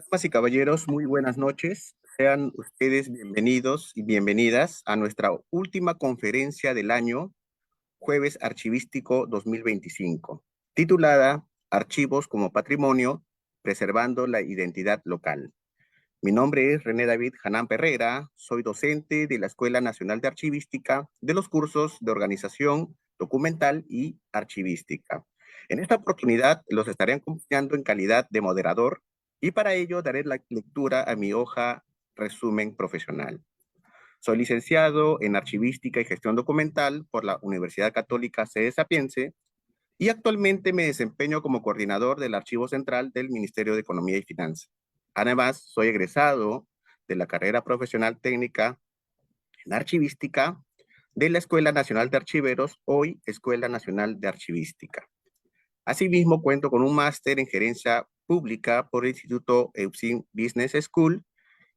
Damas y caballeros, muy buenas noches. Sean ustedes bienvenidos y bienvenidas a nuestra última conferencia del año, Jueves Archivístico 2025, titulada Archivos como Patrimonio, preservando la identidad local. Mi nombre es René David Hanán Perrera, soy docente de la Escuela Nacional de Archivística de los cursos de Organización Documental y Archivística. En esta oportunidad los estaré acompañando en calidad de moderador y para ello daré la lectura a mi hoja resumen profesional. Soy licenciado en Archivística y Gestión Documental por la Universidad Católica Sede Sapiense y actualmente me desempeño como coordinador del Archivo Central del Ministerio de Economía y Finanzas. Además, soy egresado de la carrera profesional técnica en archivística de la Escuela Nacional de Archiveros, hoy Escuela Nacional de Archivística. Asimismo, cuento con un máster en gerencia pública por el Instituto EUPSIN Business School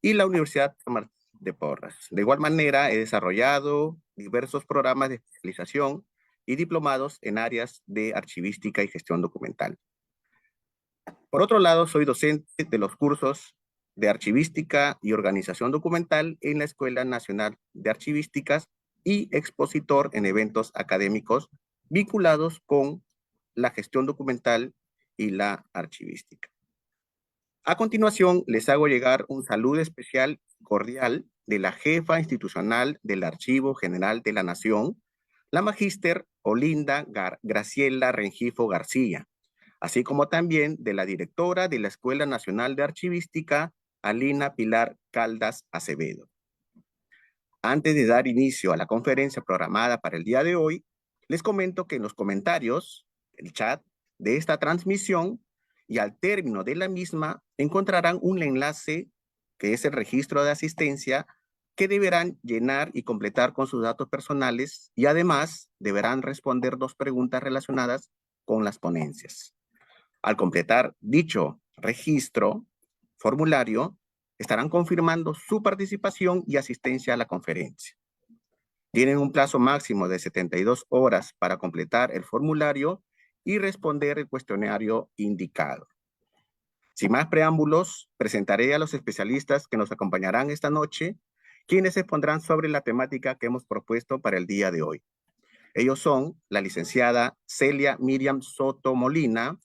y la Universidad San Martín de Porras. De igual manera, he desarrollado diversos programas de especialización y diplomados en áreas de archivística y gestión documental. Por otro lado, soy docente de los cursos de archivística y organización documental en la Escuela Nacional de Archivísticas y expositor en eventos académicos vinculados con la gestión documental y la archivística. A continuación, les hago llegar un saludo especial cordial de la jefa institucional del Archivo General de la Nación, la magíster Olinda Graciela Rengifo García, así como también de la directora de la Escuela Nacional de Archivística, Alina Pilar Caldas Acevedo. Antes de dar inicio a la conferencia programada para el día de hoy, les comento que en los comentarios, el chat de esta transmisión y al término de la misma encontrarán un enlace que es el registro de asistencia que deberán llenar y completar con sus datos personales y además deberán responder 2 preguntas relacionadas con las ponencias. Al completar dicho registro, formulario, estarán confirmando su participación y asistencia a la conferencia. Tienen un plazo máximo de 72 horas para completar el formulario y responder el cuestionario indicado. Sin más preámbulos, presentaré a los especialistas que nos acompañarán esta noche, quienes expondrán sobre la temática que hemos propuesto para el día de hoy. Ellos son la licenciada Celia Miriam Soto Molina,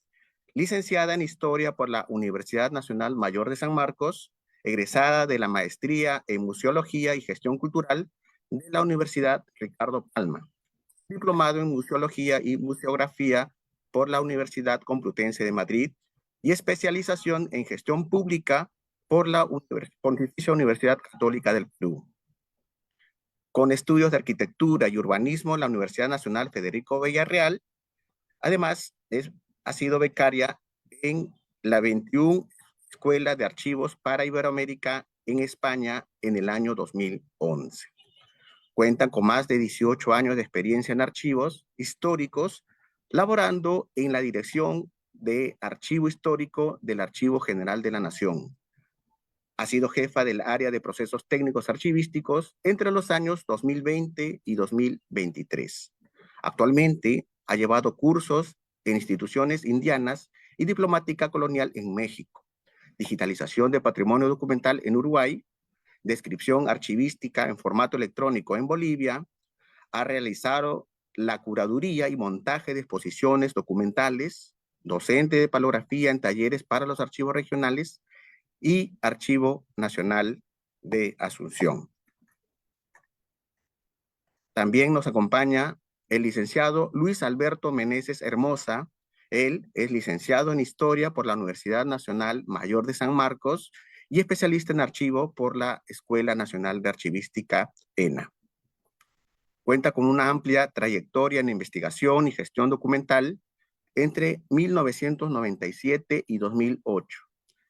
licenciada en Historia por la Universidad Nacional Mayor de San Marcos, egresada de la Maestría en Museología y Gestión Cultural de la Universidad Ricardo Palma, diplomado en Museología y Museografía por la Universidad Complutense de Madrid y especialización en Gestión Pública por la Pontificia Universidad Católica del Perú. Con estudios de Arquitectura y Urbanismo en la Universidad Nacional Federico Villarreal, además ha sido becaria en la 21 Escuela de Archivos para Iberoamérica en España en el año 2011. Cuentan con más de 18 años de experiencia en archivos históricos, laborando en la dirección de Archivo Histórico del Archivo General de la Nación. Ha sido jefa del área de procesos técnicos archivísticos entre los años 2020 y 2023. Actualmente ha llevado cursos en instituciones indianas y diplomática colonial en México, digitalización de patrimonio documental en Uruguay, descripción archivística en formato electrónico en Bolivia, ha realizado la curaduría y montaje de exposiciones documentales, docente de palografía en talleres para los archivos regionales y Archivo Nacional de Asunción. También nos acompaña el licenciado Luis Alberto Meneses Hermosa. Él es licenciado en Historia por la Universidad Nacional Mayor de San Marcos y especialista en archivo por la Escuela Nacional de Archivística, ENA. Cuenta con una amplia trayectoria en investigación y gestión documental entre 1997 y 2008.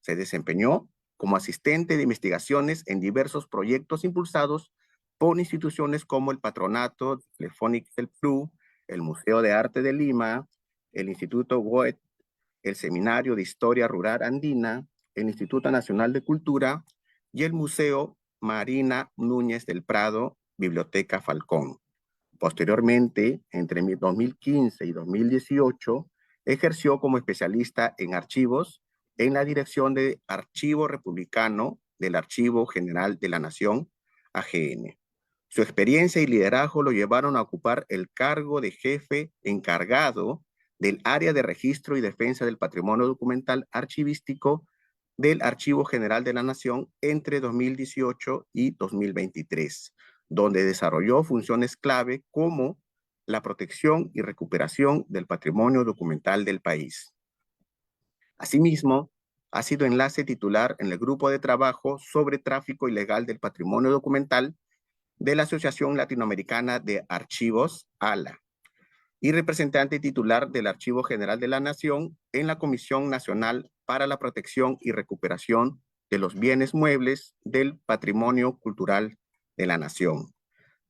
Se desempeñó como asistente de investigaciones en diversos proyectos impulsados por instituciones como el Patronato Telefónica del Perú, el Museo de Arte de Lima, el Instituto Goethe, el Seminario de Historia Rural Andina, el Instituto Nacional de Cultura y el Museo Marina Núñez del Prado, Biblioteca Falcón. Posteriormente, entre 2015 y 2018, ejerció como especialista en archivos en la Dirección de Archivo Republicano del Archivo General de la Nación, AGN. Su experiencia y liderazgo lo llevaron a ocupar el cargo de jefe encargado del área de registro y defensa del patrimonio documental archivístico del Archivo General de la Nación entre 2018 y 2023, donde desarrolló funciones clave como la protección y recuperación del patrimonio documental del país. Asimismo, ha sido enlace titular en el grupo de trabajo sobre tráfico ilegal del patrimonio documental de la Asociación Latinoamericana de Archivos, ALA, y representante titular del Archivo General de la Nación en la Comisión Nacional para la Protección y Recuperación de los Bienes Muebles del Patrimonio Cultural de la Nación.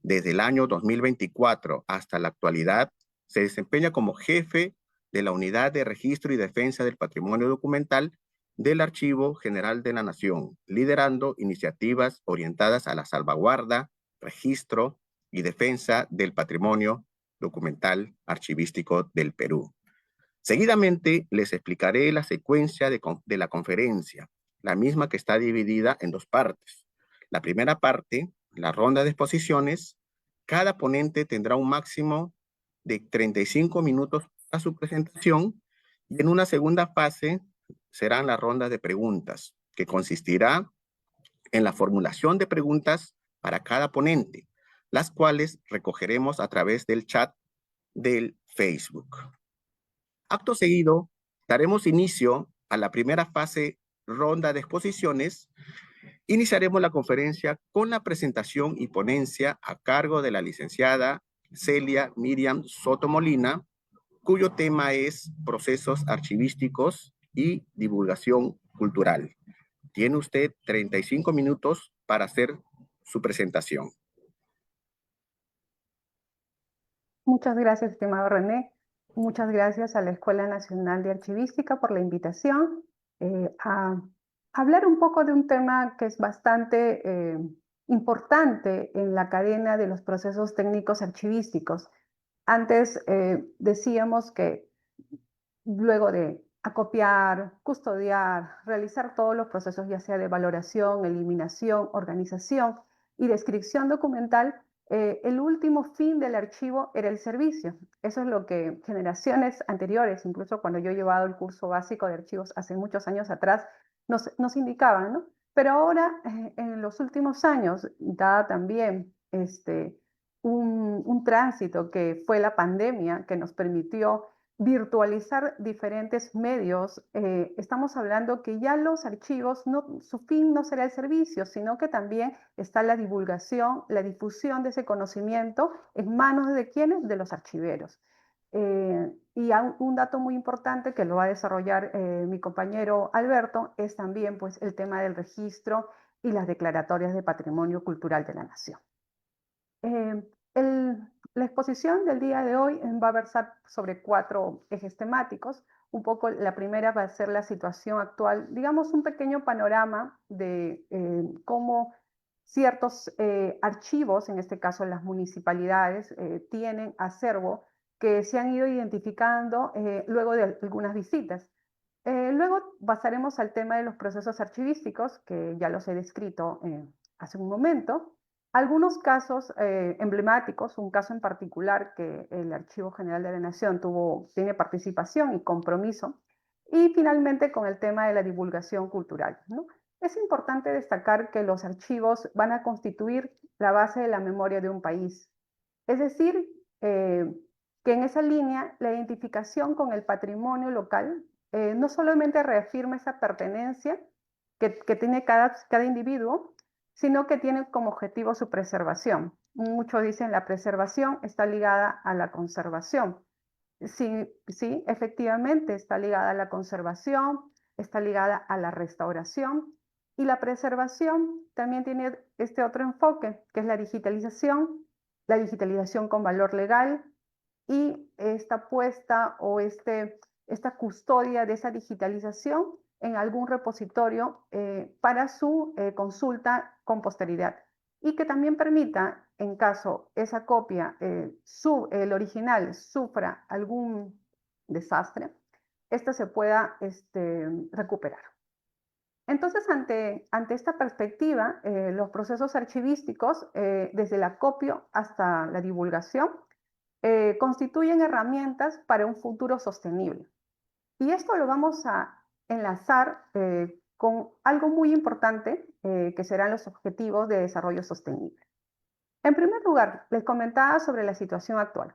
Desde el año 2024 hasta la actualidad, se desempeña como jefe de la Unidad de Registro y Defensa del Patrimonio Documental del Archivo General de la Nación, liderando iniciativas orientadas a la salvaguarda, registro y defensa del patrimonio documental archivístico del Perú. Seguidamente les explicaré la secuencia de la conferencia, la misma que está dividida en dos partes. La primera parte, la ronda de exposiciones, cada ponente tendrá un máximo de 35 minutos a su presentación y en una segunda fase serán las rondas de preguntas, que consistirá en la formulación de preguntas para cada ponente, las cuales recogeremos a través del chat del Facebook. Acto seguido, daremos inicio a la primera fase ronda de exposiciones. Iniciaremos la conferencia con la presentación y ponencia a cargo de la licenciada Celia Miriam Soto Molina, cuyo tema es procesos archivísticos y divulgación cultural. Tiene usted 35 minutos para hacer su presentación. Muchas gracias, estimado René. Muchas gracias a la Escuela Nacional de Archivística por la invitación a hablar un poco de un tema que es bastante importante en la cadena de los procesos técnicos archivísticos. Antes decíamos que luego de acopiar, custodiar, realizar todos los procesos, ya sea de valoración, eliminación, organización y descripción documental, el último fin del archivo era el servicio. Eso es lo que generaciones anteriores, incluso cuando yo he llevado el curso básico de archivos hace muchos años atrás, nos indicaban, ¿no? Pero ahora, en los últimos años, dada también un tránsito que fue la pandemia, que nos permitió virtualizar diferentes medios, estamos hablando que ya los archivos, su fin no será el servicio, sino que también está la divulgación, la difusión de ese conocimiento en manos de quienes, de los archiveros. Y un dato muy importante que lo va a desarrollar mi compañero Alberto es también pues, el tema del registro y las declaratorias de patrimonio cultural de la nación. La exposición del día de hoy va a versar sobre 4 ejes temáticos. Un poco la primera va a ser la situación actual, digamos un pequeño panorama de cómo ciertos archivos, en este caso las municipalidades, tienen acervo que se han ido identificando luego de algunas visitas. Luego pasaremos al tema de los procesos archivísticos, que ya los he descrito hace un momento. Algunos casos emblemáticos, un caso en particular que el Archivo General de la Nación tiene participación y compromiso, y finalmente con el tema de la divulgación cultural, ¿no? Es importante destacar que los archivos van a constituir la base de la memoria de un país. Es decir, que en esa línea la identificación con el patrimonio local no solamente reafirma esa pertenencia que tiene cada individuo, sino que tiene como objetivo su preservación. Muchos dicen la preservación está ligada a la conservación. Sí, sí, efectivamente está ligada a la conservación, está ligada a la restauración y la preservación también tiene este otro enfoque, que es la digitalización con valor legal y esta puesta o esta custodia de esa digitalización en algún repositorio para su consulta con posteridad y que también permita, en caso esa copia, el original, sufra algún desastre, esta se pueda recuperar. Entonces, ante esta perspectiva, los procesos archivísticos, desde el acopio hasta la divulgación, constituyen herramientas para un futuro sostenible. Y esto lo vamos a enlazar con algo muy importante, que serán los Objetivos de Desarrollo Sostenible. En primer lugar, les comentaba sobre la situación actual.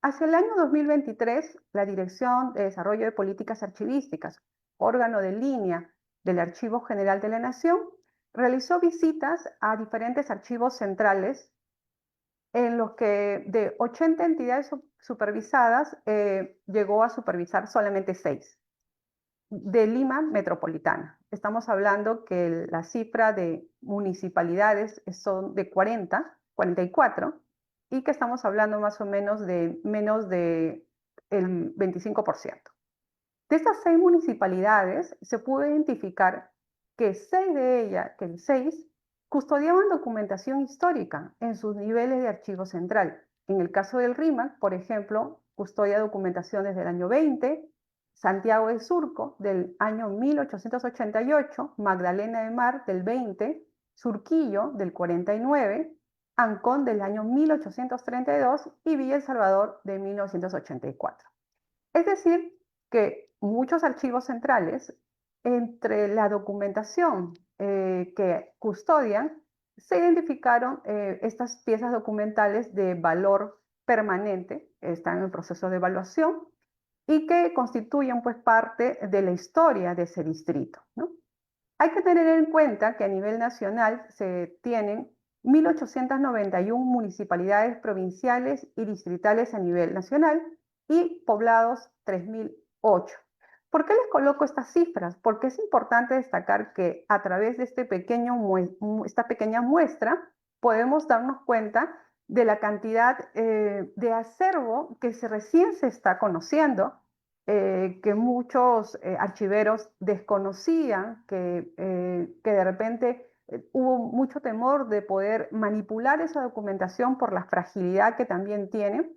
Hacia el año 2023, la Dirección de Desarrollo de Políticas Archivísticas, órgano de línea del Archivo General de la Nación, realizó visitas a diferentes archivos centrales en los que de 80 entidades supervisadas llegó a supervisar solamente 6 de Lima metropolitana. Estamos hablando que la cifra de municipalidades son de 44, y que estamos hablando más o menos de menos del 25%. De estas 6 municipalidades se pudo identificar que 6 de ellas, custodiaban documentación histórica en sus niveles de archivo central. En el caso del RIMAC, por ejemplo, custodia documentación desde el año 20, Santiago de Surco del año 1888, Magdalena de Mar del 20, Surquillo del 49, Ancón del año 1832 y Villa El Salvador de 1984. Es decir, que muchos archivos centrales, entre la documentación que custodian, se identificaron estas piezas documentales de valor permanente, están en el proceso de evaluación, y que constituyen pues parte de la historia de ese distrito, ¿no? Hay que tener en cuenta que a nivel nacional se tienen 1.891 municipalidades provinciales y distritales a nivel nacional y poblados 3.008. ¿Por qué les coloco estas cifras? Porque es importante destacar que a través de esta pequeña muestra podemos darnos cuenta de la cantidad de acervo que recién se está conociendo, que muchos archiveros desconocían, que de repente hubo mucho temor de poder manipular esa documentación por la fragilidad que también tiene,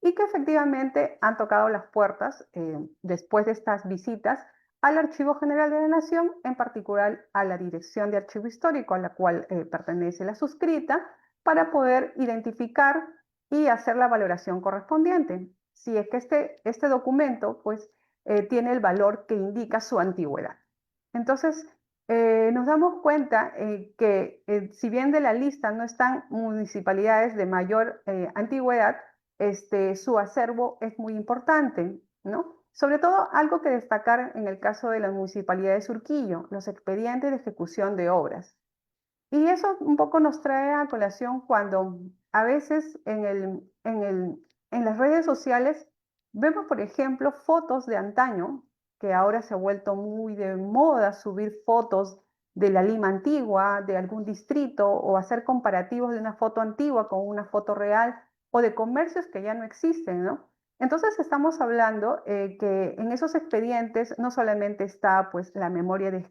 y que efectivamente han tocado las puertas después de estas visitas al Archivo General de la Nación, en particular a la Dirección de Archivo Histórico, a la cual pertenece la suscrita, para poder identificar y hacer la valoración correspondiente. Si es que este documento pues, tiene el valor que indica su antigüedad. Entonces, nos damos cuenta que si bien de la lista no están municipalidades de mayor antigüedad, su acervo es muy importante, ¿no? Sobre todo, algo que destacar en el caso de la Municipalidad de Surquillo, los expedientes de ejecución de obras. Y eso un poco nos trae a colación cuando a veces en las redes sociales vemos, por ejemplo, fotos de antaño, que ahora se ha vuelto muy de moda subir fotos de la Lima antigua, de algún distrito, o hacer comparativos de una foto antigua con una foto real, o de comercios que ya no existen, ¿no? Entonces estamos hablando que en esos expedientes no solamente está pues la memoria,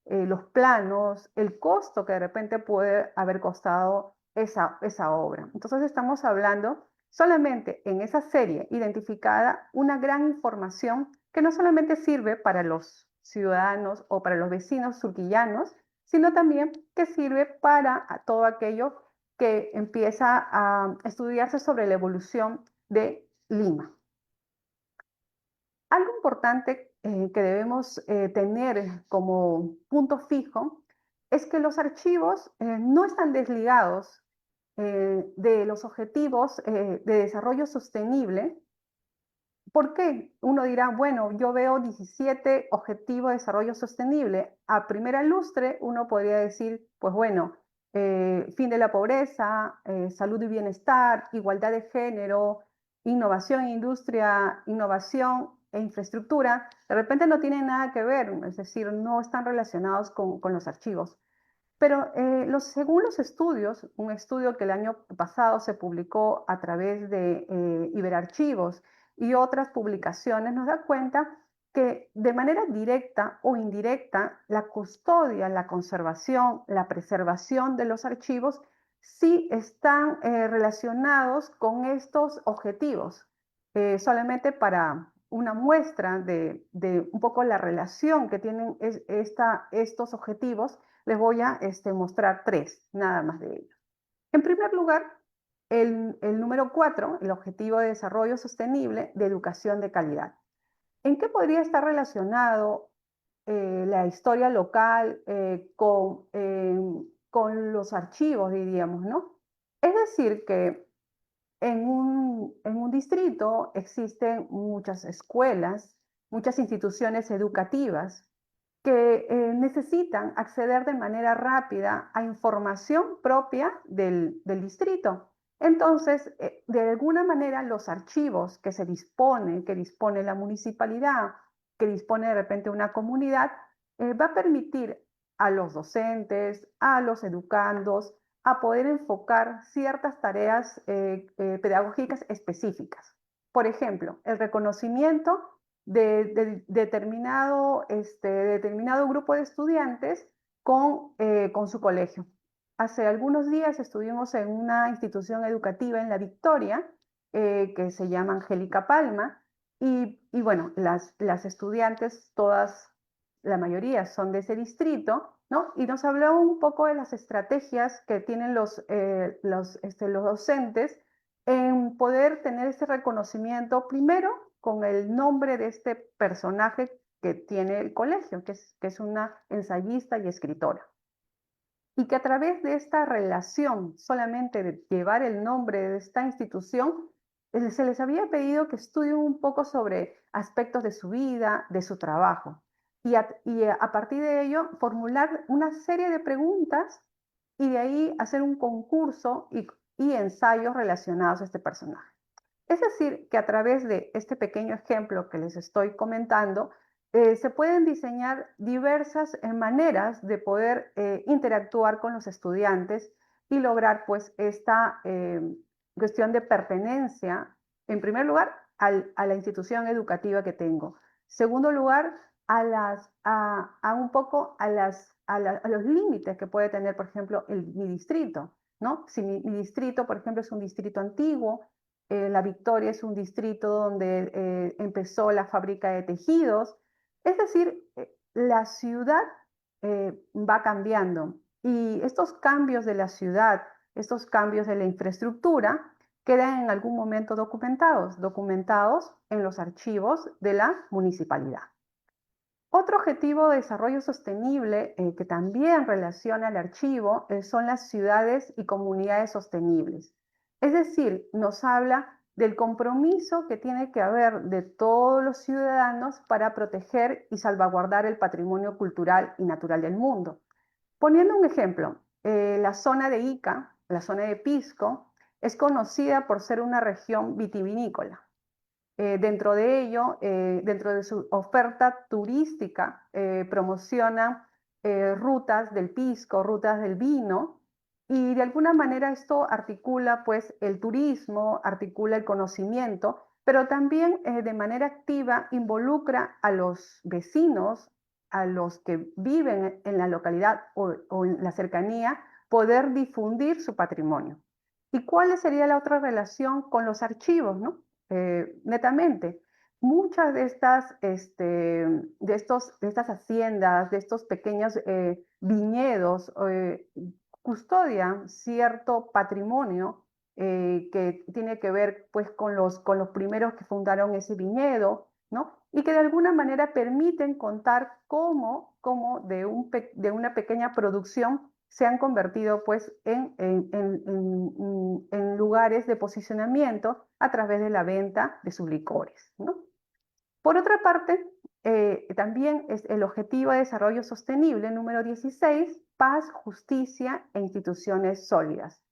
los planos, el costo que de repente puede haber costado esa obra. Entonces estamos hablando solamente en esa serie identificada una gran información que no solamente sirve para los ciudadanos o para los vecinos surquillanos, sino también que sirve para todo aquello que empieza a estudiarse sobre la evolución de Lima. Algo importante que debemos tener como punto fijo es que los archivos no están desligados de los objetivos de desarrollo sostenible. ¿Por qué? Uno dirá, bueno, yo veo 17 objetivos de desarrollo sostenible. A primera lustre uno podría decir, pues bueno, fin de la pobreza, salud y bienestar, igualdad de género, innovación e industria, innovación e infraestructura. De repente no tienen nada que ver, es decir, no están relacionados con los archivos. Pero según los estudios, un estudio que el año pasado se publicó a través de Iberarchivos y otras publicaciones, nos da cuenta que de manera directa o indirecta, la custodia, la conservación, la preservación de los archivos sí están relacionados con estos objetivos. Solamente para una muestra de un poco la relación que tienen estos objetivos, les voy a mostrar 3, nada más de ellos. En primer lugar, el número 4, el Objetivo de Desarrollo Sostenible de Educación de Calidad. ¿En qué podría estar relacionado la historia local con los archivos, diríamos, ¿no? Es decir, que en un distrito existen muchas escuelas, muchas instituciones educativas que necesitan acceder de manera rápida a información propia del distrito. Entonces, de alguna manera, los archivos que dispone la municipalidad, que dispone de repente una comunidad, va a permitir a los docentes, a los educandos, a poder enfocar ciertas tareas pedagógicas específicas. Por ejemplo, el reconocimiento de determinado grupo de estudiantes con su colegio. Hace algunos días estuvimos en una institución educativa en La Victoria, que se llama Angélica Palma, y bueno, las estudiantes, todas, la mayoría son de ese distrito, ¿no? Y nos habló un poco de las estrategias que tienen los docentes en poder tener ese reconocimiento, primero con el nombre de este personaje que tiene el colegio, que es una ensayista y escritora. Y que a través de esta relación, solamente de llevar el nombre de esta institución, se les había pedido que estudien un poco sobre aspectos de su vida, de su trabajo. Y a partir de ello, formular una serie de preguntas y de ahí hacer un concurso y ensayos relacionados a este personaje. Es decir, que a través de este pequeño ejemplo que les estoy comentando, se pueden diseñar diversas maneras de poder interactuar con los estudiantes y lograr pues esta cuestión de pertenencia, en primer lugar, a la institución educativa que tengo. Segundo lugar, un poco a los límites que puede tener, por ejemplo, mi distrito, ¿no? Si mi distrito, por ejemplo, es un distrito antiguo, La Victoria es un distrito donde empezó la fábrica de tejidos. Es decir, la ciudad va cambiando y estos cambios de la ciudad, estos cambios de la infraestructura, quedan en algún momento documentados en los archivos de la municipalidad. Otro objetivo de desarrollo sostenible que también relaciona el archivo son las ciudades y comunidades sostenibles. Es decir, nos habla del compromiso que tiene que haber de todos los ciudadanos para proteger y salvaguardar el patrimonio cultural y natural del mundo. Poniendo un ejemplo, la zona de Ica, la zona de Pisco, es conocida por ser una región vitivinícola. Dentro de ello, dentro de su oferta turística, promociona rutas del pisco, rutas del vino, y de alguna manera esto articula pues el turismo, articula el conocimiento, pero también de manera activa involucra a los vecinos, a los que viven en la localidad o en la cercanía, poder difundir su patrimonio. ¿Y cuál sería la otra relación con los archivos, no? Netamente. Muchas de estas haciendas, de estos pequeños viñedos, custodian cierto patrimonio que tiene que ver pues, con los primeros que fundaron ese viñedo, ¿no? Y que de alguna manera permiten contar cómo de una pequeña producción se han convertido pues, en lugares de posicionamiento a través de la venta de sus licores, ¿no? Por otra parte, también es el Objetivo de Desarrollo Sostenible número 16, paz, justicia e instituciones sólidas.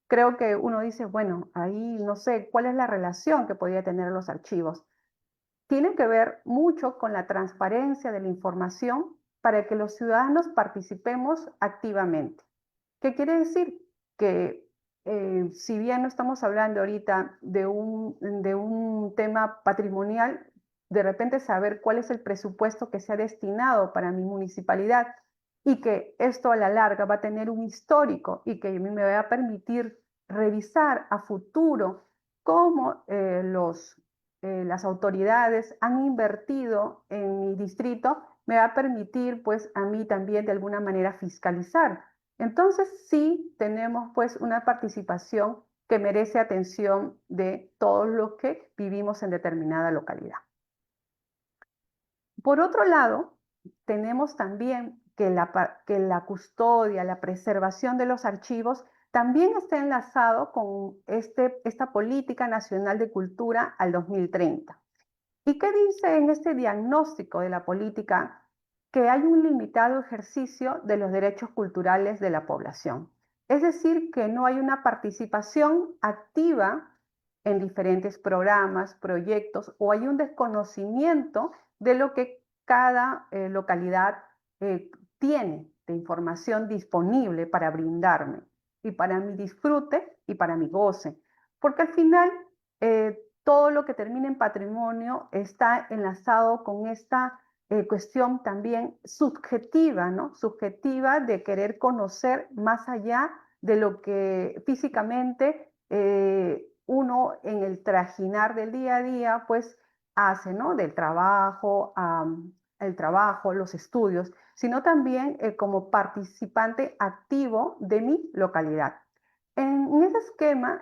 Creo que uno dice, bueno, ahí no sé cuál es la relación que podría tener los archivos. Tiene que ver mucho con la transparencia de la información para que los ciudadanos participemos activamente. ¿Qué quiere decir? Que si bien no estamos hablando ahorita de un tema patrimonial, de repente saber cuál es el presupuesto que se ha destinado para mi municipalidad y que esto a la larga va a tener un histórico y que a mí me va a permitir revisar a futuro cómo las autoridades han invertido en mi distrito, me va a permitir pues a mí también de alguna manera fiscalizar. Entonces sí tenemos pues una participación que merece atención de todos los que vivimos en determinada localidad. Por otro lado, tenemos también que la custodia, la preservación de los archivos también está enlazado con esta Política Nacional de Cultura al 2030. ¿Y qué dice en este diagnóstico de la política? Que hay un limitado ejercicio de los derechos culturales de la población. Es decir, que no hay una participación activa en diferentes programas, proyectos, o hay un desconocimiento de lo que cada localidad tiene de información disponible para brindarme y para mi disfrute y para mi goce. Porque al final todo lo que termina en patrimonio está enlazado con esta cuestión también subjetiva, ¿no? Subjetiva de querer conocer más allá de lo que físicamente uno en el trajinar del día a día, pues hace, ¿no? Del trabajo, el trabajo, los estudios, sino también como participante activo de mi localidad. En ese esquema,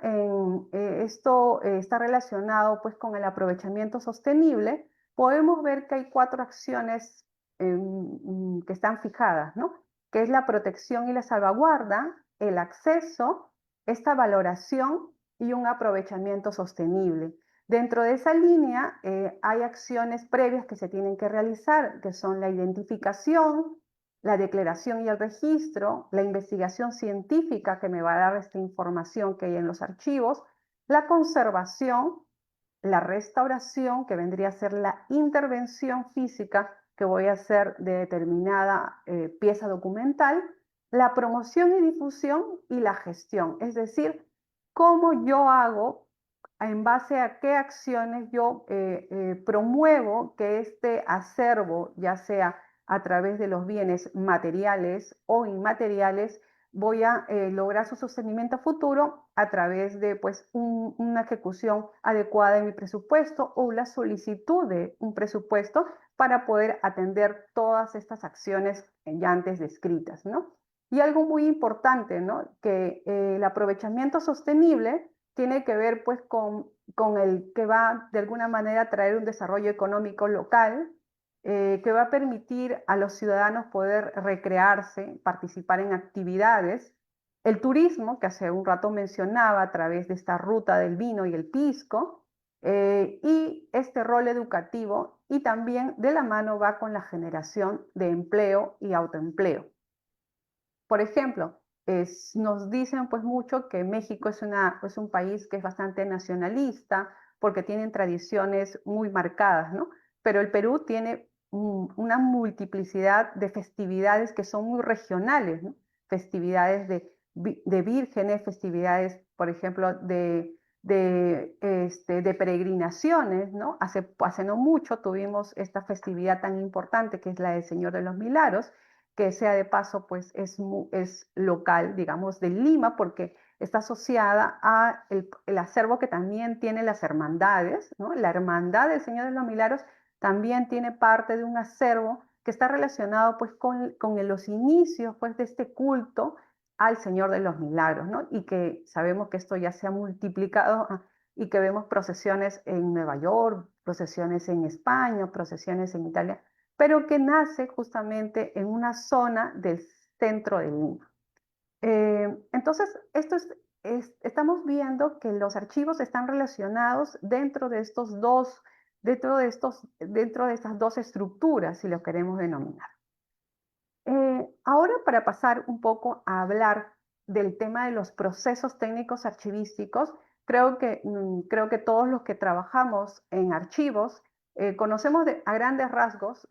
esto está relacionado pues con el aprovechamiento sostenible. Podemos ver que hay 4 acciones que están fijadas, ¿no? Que es la protección y la salvaguarda, el acceso, esta valoración y un aprovechamiento sostenible. Dentro de esa línea hay acciones previas que se tienen que realizar, que son la identificación, la declaración y el registro, la investigación científica que me va a dar esta información que hay en los archivos, la conservación, la restauración, que vendría a ser la intervención física que voy a hacer de determinada pieza documental, la promoción y difusión y la gestión, es decir, cómo yo hago, en base a qué acciones yo promuevo que este acervo, ya sea a través de los bienes materiales o inmateriales, voy a lograr su sostenimiento futuro a través de pues, una ejecución adecuada de mi presupuesto o la solicitud de un presupuesto para poder atender todas estas acciones ya antes descritas, ¿no? Y algo muy importante, ¿no? Que el aprovechamiento sostenible tiene que ver pues con el que va de alguna manera a traer un desarrollo económico local, que va a permitir a los ciudadanos poder recrearse, participar en actividades. El turismo, que hace un rato mencionaba a través de esta ruta del vino y el pisco, y este rol educativo, y también de la mano va con la generación de empleo y autoempleo. Por ejemplo, nos dicen pues mucho que México es un país que es bastante nacionalista porque tienen tradiciones muy marcadas, ¿no? Pero el Perú tiene una multiplicidad de festividades que son muy regionales, ¿no? Festividades de vírgenes, festividades, por ejemplo, de peregrinaciones, ¿no? Hace no mucho tuvimos esta festividad tan importante que es la del Señor de los Milagros, que sea de paso, pues es local, digamos, de Lima, porque está asociada a el acervo que también tiene las hermandades, ¿no? La Hermandad del Señor de los Milagros también tiene parte de un acervo que está relacionado pues con los inicios pues de este culto al Señor de los Milagros, ¿no? Y que sabemos que esto ya se ha multiplicado y que vemos procesiones en Nueva York, procesiones en España, procesiones en Italia, pero que nace justamente en una zona del centro de Lima. Entonces, estamos viendo que los archivos están relacionados dentro de estas dos estructuras, si lo queremos denominar. Ahora, para pasar un poco a hablar del tema de los procesos técnicos archivísticos, creo que todos los que trabajamos en archivos conocemos a grandes rasgos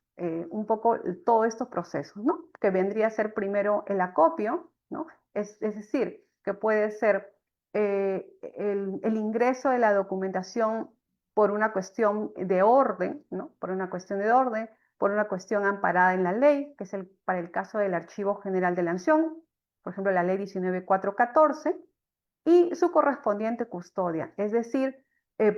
un poco todos estos procesos, ¿no? Que vendría a ser primero el acopio, ¿no? Es decir, que puede ser el ingreso de la documentación por una cuestión de orden, ¿no? Por una cuestión de orden, por una cuestión amparada en la ley, que es para el caso del Archivo General de la Nación, por ejemplo, la ley 19.414, y su correspondiente custodia, es decir,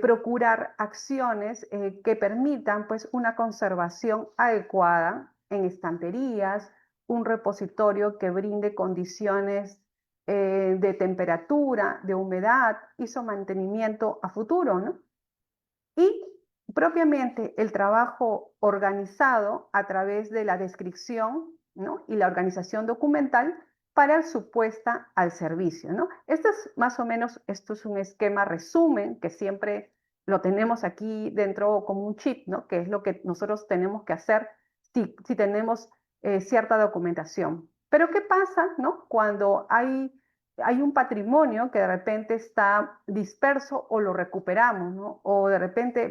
procurar acciones que permitan pues una conservación adecuada en estanterías, un repositorio que brinde condiciones de temperatura, de humedad y su mantenimiento a futuro, ¿no? Y propiamente el trabajo organizado a través de la descripción, ¿no? Y la organización documental para su puesta al servicio, ¿no? Este es más o menos, esto es un esquema resumen que siempre lo tenemos aquí dentro como un chip, ¿no? Que es lo que nosotros tenemos que hacer si tenemos cierta documentación. Pero ¿qué pasa, ¿no? Cuando hay un patrimonio que de repente está disperso o lo recuperamos, ¿no? O de repente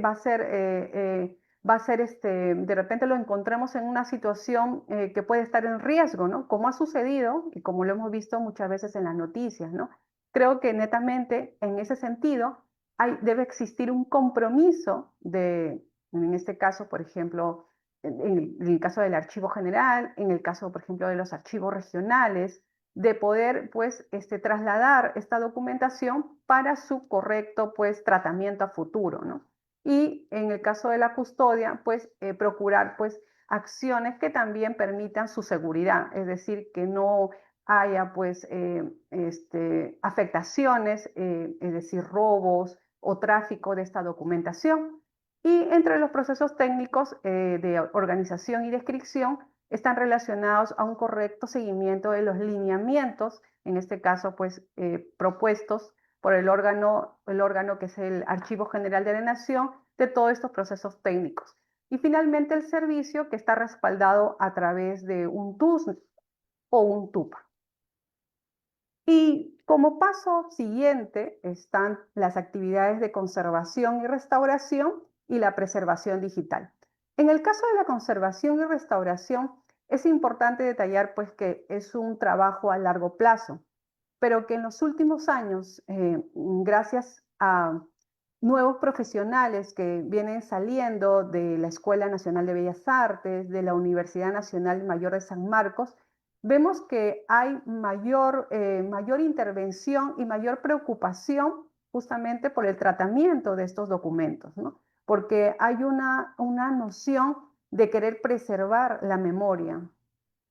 de repente lo encontramos en una situación que puede estar en riesgo, ¿no? Como ha sucedido y como lo hemos visto muchas veces en las noticias, ¿no? Creo que netamente en ese sentido debe existir un compromiso en este caso, por ejemplo, en el caso del archivo general, en el caso, por ejemplo, de los archivos regionales, de poder pues trasladar esta documentación para su correcto pues tratamiento a futuro, ¿no? Y en el caso de la custodia, pues procurar pues acciones que también permitan su seguridad, es decir, que no haya pues afectaciones, es decir, robos o tráfico de esta documentación. Y entre los procesos técnicos de organización y descripción están relacionados a un correcto seguimiento de los lineamientos, en este caso, pues, propuestos por el órgano que es el Archivo General de la Nación, de todos estos procesos técnicos. Y finalmente el servicio que está respaldado a través de un TUS o un TUPA. Y como paso siguiente están las actividades de conservación y restauración y la preservación digital. En el caso de la conservación y restauración, es importante detallar pues que es un trabajo a largo plazo, pero que en los últimos años, gracias a nuevos profesionales que vienen saliendo de la Escuela Nacional de Bellas Artes, de la Universidad Nacional Mayor de San Marcos, vemos que hay mayor intervención y mayor preocupación justamente por el tratamiento de estos documentos, ¿no? Porque hay una noción de querer preservar la memoria.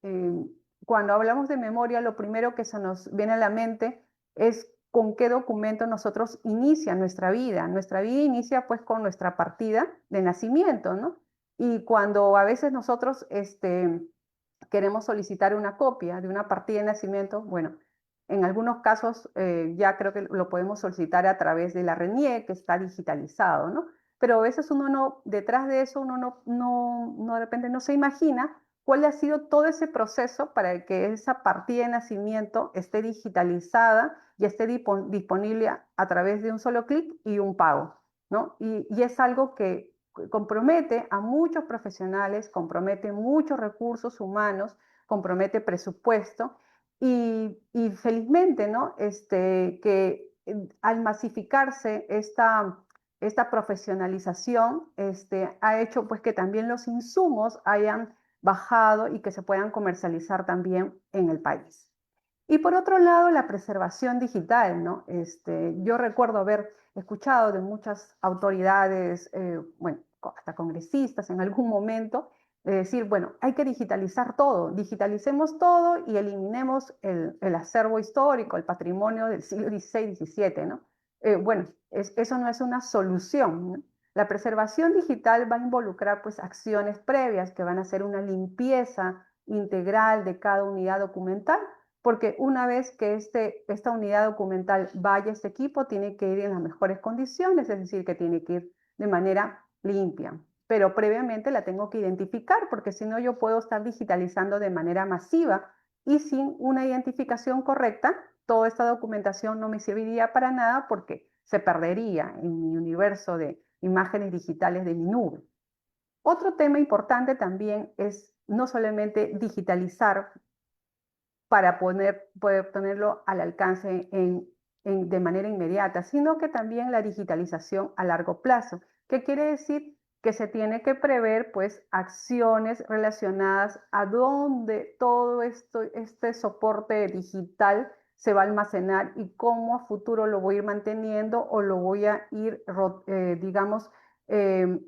Eh, Cuando hablamos de memoria, lo primero que se nos viene a la mente es con qué documento nosotros inicia nuestra vida. Nuestra vida inicia pues con nuestra partida de nacimiento, ¿no? Y cuando a veces nosotros queremos solicitar una copia de una partida de nacimiento, bueno, en algunos casos ya creo que lo podemos solicitar a través de la RENIEC, que está digitalizado, ¿no? Pero a veces uno no, detrás de eso uno no de repente no se imagina cuál ha sido todo ese proceso para que esa partida de nacimiento esté digitalizada y esté disponible a través de un solo clic y un pago, ¿no? Y es algo que compromete a muchos profesionales, compromete muchos recursos humanos, compromete presupuesto y felizmente, ¿no? Que al masificarse esta profesionalización ha hecho pues que también los insumos hayan bajado y que se puedan comercializar también en el país. Y por otro lado, la preservación digital, ¿no? Yo recuerdo haber escuchado de muchas autoridades, bueno, hasta congresistas en algún momento, de decir, bueno, hay que digitalizar todo, digitalicemos todo y eliminemos el acervo histórico, el patrimonio del siglo XVI, XVII, ¿no? Bueno, eso no es una solución, ¿no? La preservación digital va a involucrar pues acciones previas que van a hacer una limpieza integral de cada unidad documental, porque una vez que esta unidad documental vaya a este equipo, tiene que ir en las mejores condiciones, es decir, que tiene que ir de manera limpia. Pero previamente la tengo que identificar, porque si no yo puedo estar digitalizando de manera masiva y sin una identificación correcta, toda esta documentación no me serviría para nada porque se perdería en mi universo de imágenes digitales de mi nube. Otro tema importante también es no solamente digitalizar para poder tenerlo al alcance de manera inmediata, sino que también la digitalización a largo plazo. ¿Qué quiere decir? Que se tiene que prever pues acciones relacionadas a donde todo este soporte digital se va a almacenar y cómo a futuro lo voy a ir manteniendo o lo voy a ir, digamos,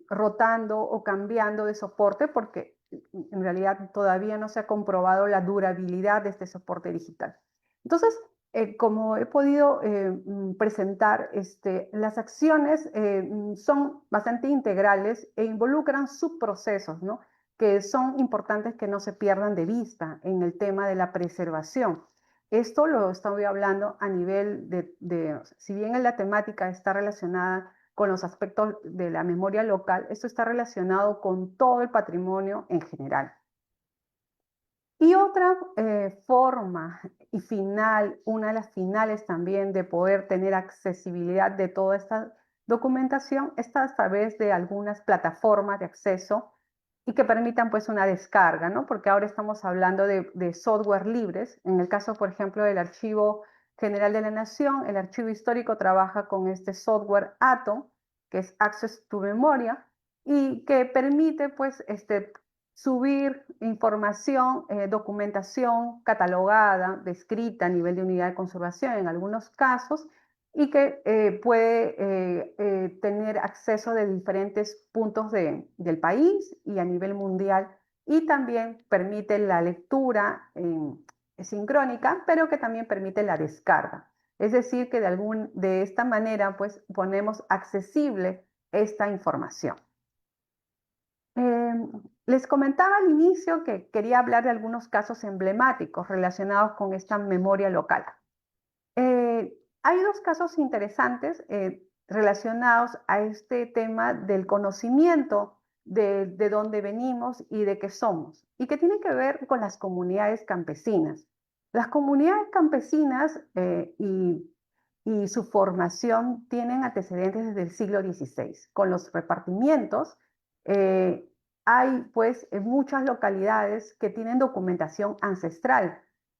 rotando o cambiando de soporte, porque en realidad todavía no se ha comprobado la durabilidad de este soporte digital. Entonces, como he podido presentar, las acciones son bastante integrales e involucran subprocesos, ¿no?, que son importantes que no se pierdan de vista en el tema de la preservación. Esto lo estoy hablando a nivel si bien en la temática está relacionada con los aspectos de la memoria local, esto está relacionado con todo el patrimonio en general. Y otra forma y final, una de las finales también de poder tener accesibilidad de toda esta documentación está a través de algunas plataformas de acceso y que permitan pues una descarga, ¿no? Porque ahora estamos hablando de software libres. En el caso, por ejemplo, del Archivo General de la Nación, el Archivo Histórico trabaja con este software ATO, que es Access to Memoria, y que permite pues subir información, documentación catalogada, descrita a nivel de unidad de conservación en algunos casos, y que puede tener acceso de diferentes puntos del país y a nivel mundial, y también permite la lectura sincrónica, pero que también permite la descarga. Es decir, que de esta manera pues ponemos accesible esta información. Les comentaba al inicio que quería hablar de algunos casos emblemáticos relacionados con esta memoria local. Hay dos casos interesantes relacionados a este tema del conocimiento de dónde venimos y de qué somos, y que tienen que ver con las comunidades campesinas. Las comunidades campesinas y su formación tienen antecedentes desde el siglo XVI. Con los repartimientos, hay pues muchas localidades que tienen documentación ancestral.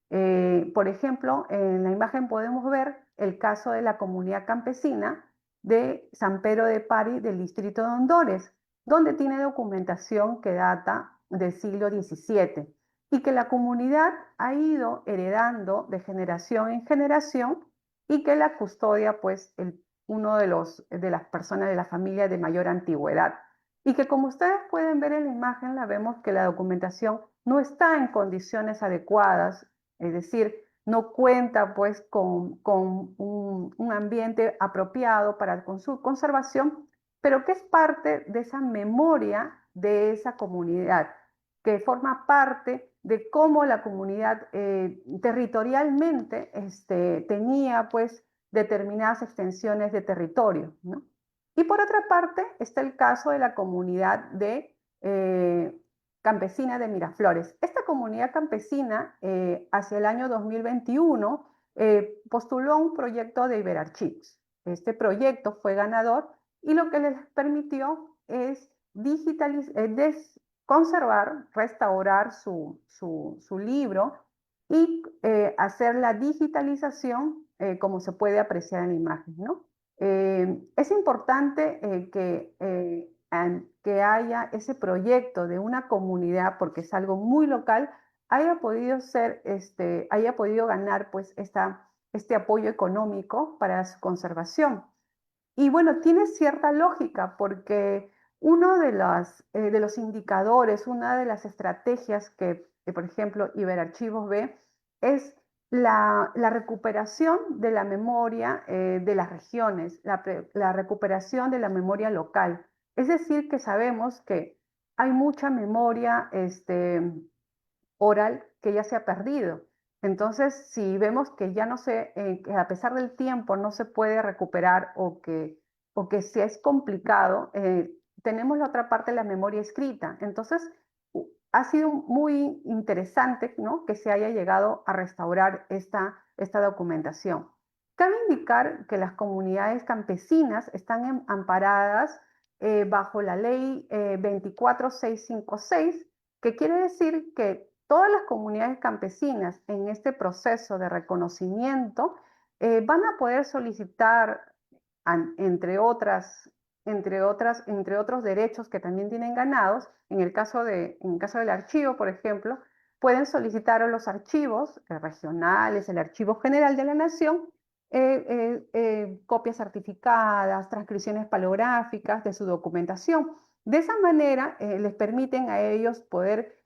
Por ejemplo, en la imagen podemos ver el caso de la comunidad campesina de San Pedro de Pari del distrito de Hondores, donde tiene documentación que data del siglo XVII y que la comunidad ha ido heredando de generación en generación, y que la custodia pues uno de las personas de la familia de mayor antigüedad. Y que, como ustedes pueden ver en la imagen, la vemos que la documentación no está en condiciones adecuadas, es decir, no cuenta pues con un ambiente apropiado para su conservación, pero que es parte de esa memoria de esa comunidad, que forma parte de cómo la comunidad territorialmente tenía pues determinadas extensiones de territorio, ¿no? Y por otra parte está el caso de la comunidad campesina de Miraflores. Esta comunidad campesina hacia el año 2021 postuló un proyecto de Iberarchivos. Este proyecto fue ganador y lo que les permitió es conservar, restaurar su libro y hacer la digitalización como se puede apreciar en la imagen, ¿no? Es importante que haya ese proyecto de una comunidad, porque es algo muy local, haya podido ganar pues este apoyo económico para su conservación. Y bueno, tiene cierta lógica porque uno de los indicadores, una de las estrategias que, por ejemplo, Iberarchivos ve es la recuperación de la memoria de las regiones, la recuperación de la memoria local. Es decir, que sabemos que hay mucha memoria oral que ya se ha perdido. Entonces, si vemos que ya no que a pesar del tiempo no se puede recuperar o que si es complicado, tenemos la otra parte de la memoria escrita. Entonces, ha sido muy interesante, ¿no?, que se haya llegado a restaurar esta documentación. Cabe indicar que las comunidades campesinas están amparadas bajo la ley 24656, que quiere decir que todas las comunidades campesinas en este proceso de reconocimiento van a poder solicitar, entre otros derechos que también tienen ganados, en el caso del archivo, por ejemplo, pueden solicitar a los archivos regionales, el Archivo General de la Nación, copias certificadas, transcripciones palográficas de su documentación. De esa manera les permiten a ellos poder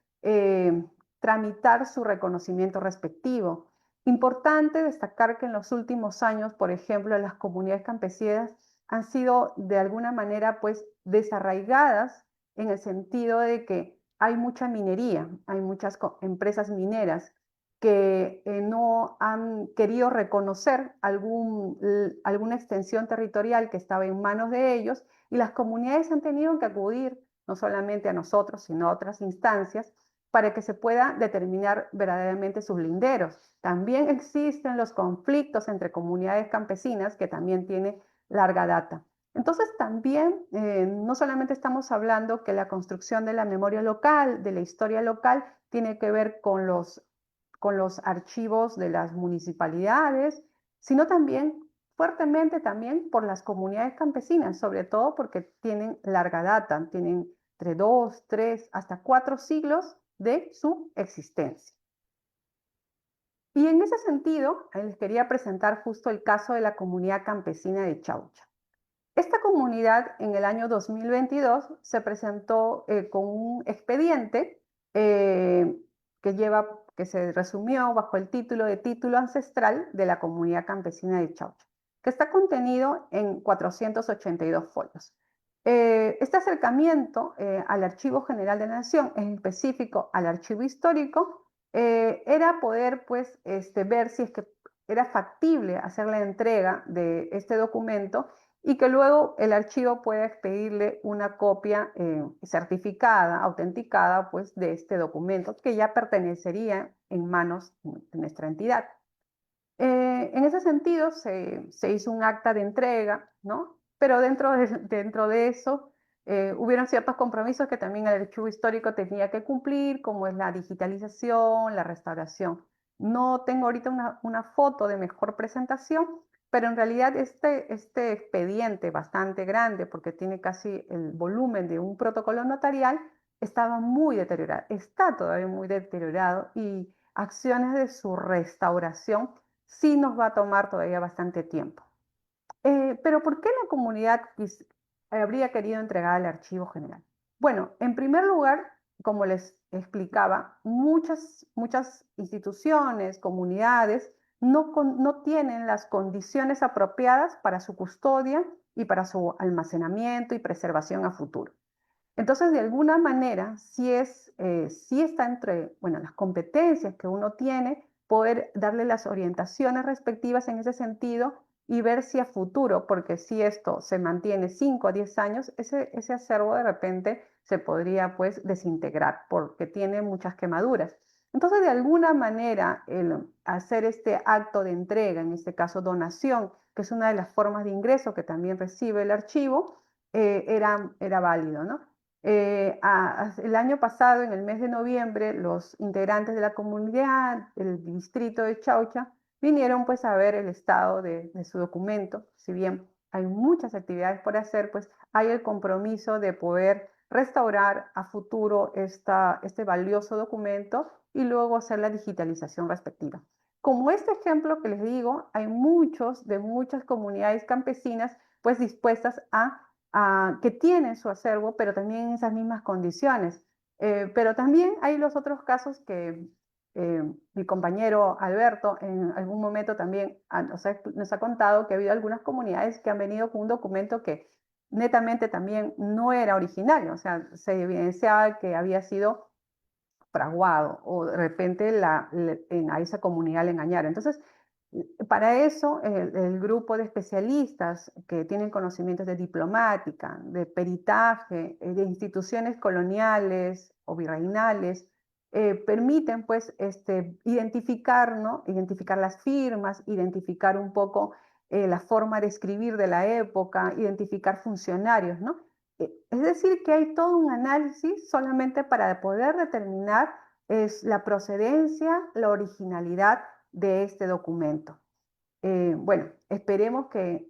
tramitar su reconocimiento respectivo. Importante destacar que en los últimos años, por ejemplo, las comunidades campesinas han sido de alguna manera pues desarraigadas en el sentido de que hay mucha minería, hay muchas empresas mineras que no han querido reconocer alguna extensión territorial que estaba en manos de ellos, y las comunidades han tenido que acudir no solamente a nosotros, sino a otras instancias para que se pueda determinar verdaderamente sus linderos. También existen los conflictos entre comunidades campesinas, que también tiene larga data. Entonces también no solamente estamos hablando que la construcción de la memoria local, de la historia local, tiene que ver con los archivos de las municipalidades, sino también fuertemente también por las comunidades campesinas, sobre todo porque tienen larga data, tienen entre 2, 3, hasta 4 siglos de su existencia. Y en ese sentido, les quería presentar justo el caso de la comunidad campesina de Chaucha. Esta comunidad en el año 2022 se presentó con un expediente que se resumió bajo el título de Título Ancestral de la Comunidad Campesina de Chaucha, que está contenido en 482 folios. Este acercamiento al Archivo General de la Nación, en específico al Archivo Histórico, era poder pues, ver si es que era factible hacer la entrega de este documento y que luego el archivo pueda expedirle una copia certificada, autenticada, pues, de este documento, que ya pertenecería en manos de nuestra entidad. En ese sentido, se hizo un acta de entrega, ¿no? Pero dentro de eso, hubieron ciertos compromisos que también el archivo histórico tenía que cumplir, como es la digitalización, la restauración. No tengo ahorita una foto de mejor presentación, pero en realidad este expediente bastante grande, porque tiene casi el volumen de un protocolo notarial, estaba muy deteriorado, está todavía muy deteriorado, y acciones de su restauración sí nos va a tomar todavía bastante tiempo. Pero ¿por qué la comunidad habría querido entregar al archivo general? Bueno, en primer lugar, como les explicaba, muchas instituciones, comunidades, no tienen las condiciones apropiadas para su custodia y para su almacenamiento y preservación a futuro. Entonces, de alguna manera, sí está entre, bueno, las competencias que uno tiene, poder darle las orientaciones respectivas en ese sentido y ver si a futuro, porque si esto se mantiene 5 a 10 años, ese acervo de repente se podría pues desintegrar porque tiene muchas quemaduras. Entonces, de alguna manera, el hacer este acto de entrega, en este caso donación, que es una de las formas de ingreso que también recibe el archivo, era válido, ¿no? El año pasado, en el mes de noviembre, los integrantes de la comunidad del distrito de Chaucha vinieron pues a ver el estado de su documento. Si bien hay muchas actividades por hacer, pues hay el compromiso de poder restaurar a futuro este valioso documento y luego hacer la digitalización respectiva. Como este ejemplo que les digo, hay muchas comunidades campesinas pues dispuestas que tienen su acervo, pero también en esas mismas condiciones. Pero también hay los otros casos que mi compañero Alberto en algún momento también nos ha contado, que ha habido algunas comunidades que han venido con un documento que netamente también no era originario, o sea, se evidenciaba que había sido fraguado o de repente a esa comunidad le engañaron. Entonces, para eso, el grupo de especialistas que tienen conocimientos de diplomática, de peritaje, de instituciones coloniales o virreinales, permiten pues identificar, ¿no? Identificar las firmas, identificar un poco la forma de escribir de la época, identificar funcionarios, ¿no? Es decir, que hay todo un análisis solamente para poder determinar la procedencia, la originalidad de este documento. Bueno, esperemos que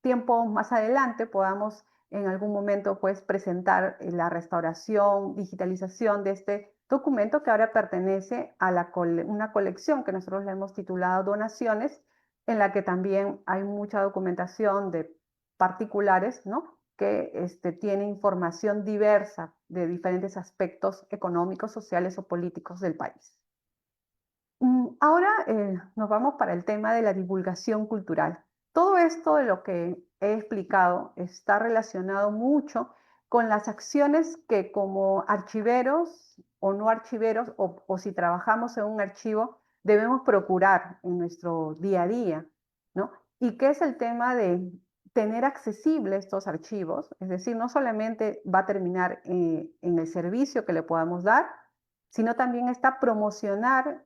tiempo más adelante podamos en algún momento pues presentar la restauración, digitalización de este documento que ahora pertenece a una colección que nosotros le hemos titulado Donaciones, en la que también hay mucha documentación de particulares, ¿no? Que tiene información diversa de diferentes aspectos económicos, sociales o políticos del país. Ahora nos vamos para el tema de la divulgación cultural. Todo esto de lo que he explicado está relacionado mucho con las acciones que como archiveros o no archiveros o si trabajamos en un archivo debemos procurar en nuestro día a día, ¿no? Y qué es el tema de tener accesibles estos archivos, es decir, no solamente va a terminar en el servicio que le podamos dar, sino también está promocionar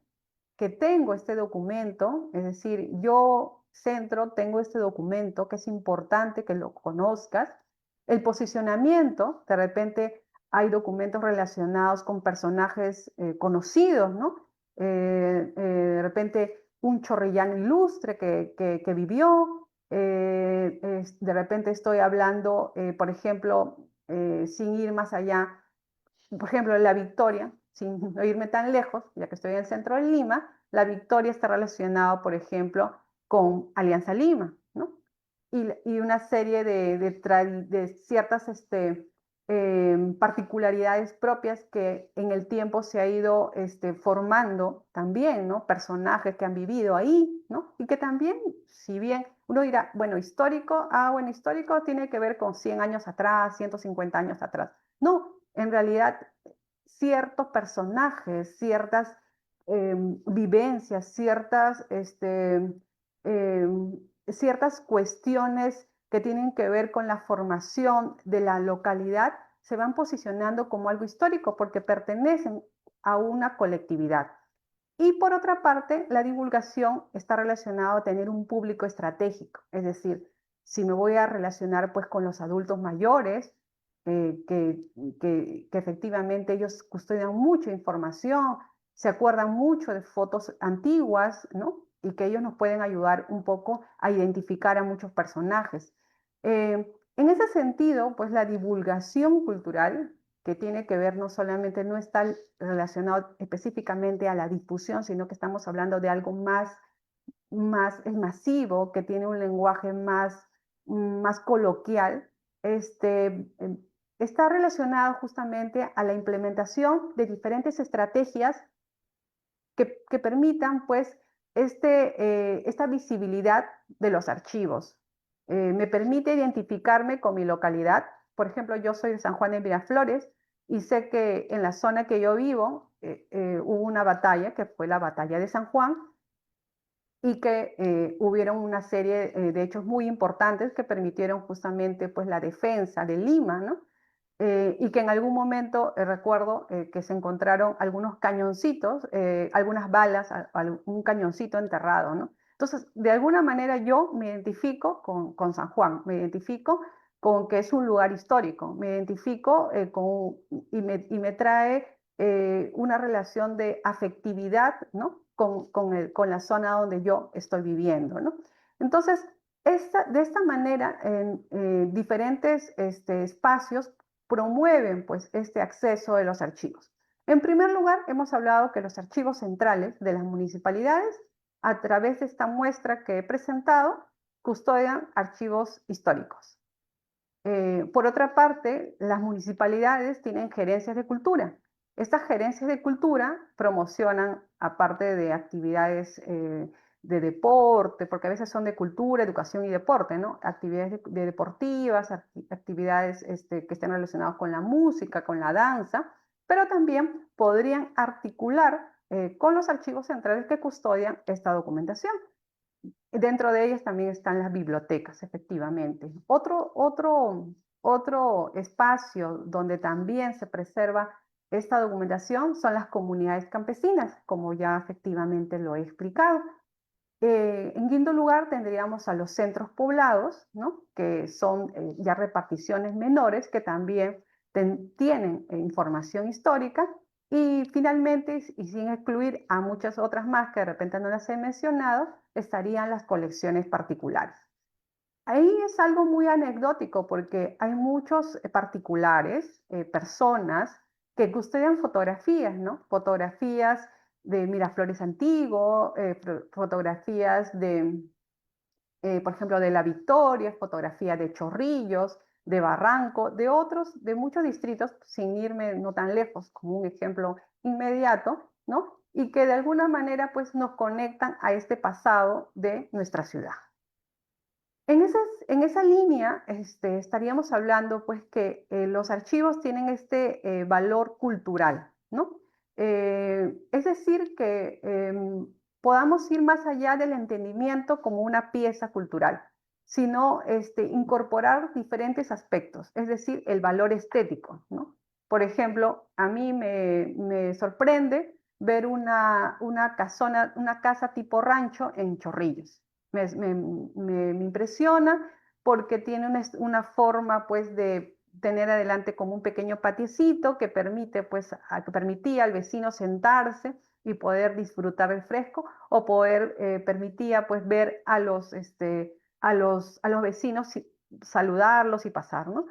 que tengo este documento, es decir, yo centro tengo este documento que es importante que lo conozcas. El posicionamiento, de repente hay documentos relacionados con personajes conocidos, ¿no? De repente un chorrillano ilustre que vivió, de repente estoy hablando, por ejemplo, sin ir más allá, por ejemplo, la Victoria, sin no irme tan lejos, ya que estoy en el centro de Lima, la Victoria está relacionada, por ejemplo, con Alianza Lima, ¿no? Y una serie de ciertas particularidades propias que en el tiempo se ha ido formando también, ¿no? Personajes que han vivido ahí, ¿no? Y que también, si bien uno dirá, bueno, histórico, bueno, histórico tiene que ver con 100 años atrás, 150 años atrás. No, en realidad ciertos personajes, ciertas vivencias, ciertas cuestiones que tienen que ver con la formación de la localidad se van posicionando como algo histórico porque pertenecen a una colectividad. Y por otra parte, la divulgación está relacionada a tener un público estratégico, es decir, si me voy a relacionar pues con los adultos mayores, que efectivamente ellos custodian mucha información, se acuerdan mucho de fotos antiguas, ¿no? Y que ellos nos pueden ayudar un poco a identificar a muchos personajes. En ese sentido, pues la divulgación cultural, que tiene que ver no solamente, no está relacionado específicamente a la difusión, sino que estamos hablando de algo más masivo, que tiene un lenguaje más coloquial, está relacionado justamente a la implementación de diferentes estrategias que permitan pues esta visibilidad de los archivos. Me permite identificarme con mi localidad. Por ejemplo, yo soy de San Juan de Miraflores y sé que en la zona que yo vivo hubo una batalla, que fue la batalla de San Juan, y que hubieron una serie de hechos muy importantes que permitieron justamente pues, la defensa de Lima, ¿no? Y que en algún momento recuerdo que se encontraron algunos cañoncitos, algunas balas, un cañoncito enterrado, ¿no? Entonces, de alguna manera yo me identifico con San Juan, me identifico con que es un lugar histórico, me identifico y me trae una relación de afectividad, ¿no? Con la zona donde yo estoy viviendo, ¿no? Entonces, de esta manera, en diferentes espacios promueven pues este acceso de los archivos. En primer lugar, hemos hablado que los archivos centrales de las municipalidades, a través de esta muestra que he presentado, custodian archivos históricos. Por otra parte, las municipalidades tienen gerencias de cultura. Estas gerencias de cultura promocionan, aparte de actividades de deporte, porque a veces son de cultura, educación y deporte, ¿no? Actividades de deportivas, actividades que estén relacionadas con la música, con la danza, pero también podrían articular con los archivos centrales que custodian esta documentación. Dentro de ellas también están las bibliotecas, efectivamente. Otro espacio donde también se preserva esta documentación son las comunidades campesinas, como ya efectivamente lo he explicado. En quinto lugar tendríamos a los centros poblados, ¿no? Que son ya reparticiones menores que también tienen información histórica. Y finalmente, y sin excluir a muchas otras más que de repente no las he mencionado, estarían las colecciones particulares. Ahí es algo muy anecdótico porque hay muchos particulares, personas que custodian fotografías, ¿no? Fotografías de Miraflores antiguo, fotografías de, por ejemplo, de La Victoria, fotografías de Chorrillos, de Barranco, de otros, de muchos distritos, sin irme no tan lejos, como un ejemplo inmediato, ¿no? Y que de alguna manera pues nos conectan a este pasado de nuestra ciudad. En esa línea estaríamos hablando pues que los archivos tienen este valor cultural, ¿no? Es decir, que podamos ir más allá del entendimiento como una pieza cultural, sino incorporar diferentes aspectos, es decir, el valor estético, ¿no? Por ejemplo, a mí me sorprende ver una casona, una casa tipo rancho en Chorrillos. Me impresiona porque tiene una forma pues de tener adelante como un pequeño patiecito que permite pues que permitía al vecino sentarse y poder disfrutar del fresco o poder permitía pues ver a los vecinos saludarlos y pasar, ¿no?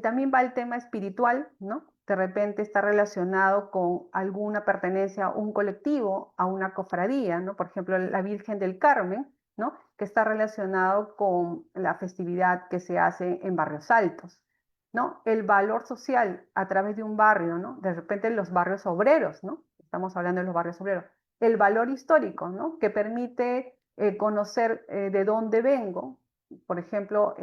También va el tema espiritual, ¿no? De repente está relacionado con alguna pertenencia a un colectivo, a una cofradía, ¿no? Por ejemplo, la Virgen del Carmen, ¿no? Que está relacionado con la festividad que se hace en barrios altos, ¿no? El valor social a través de un barrio, ¿no? De repente los barrios obreros, ¿no? Estamos hablando de los barrios obreros. El valor histórico, ¿no? Que permite conocer de dónde vengo. Por ejemplo,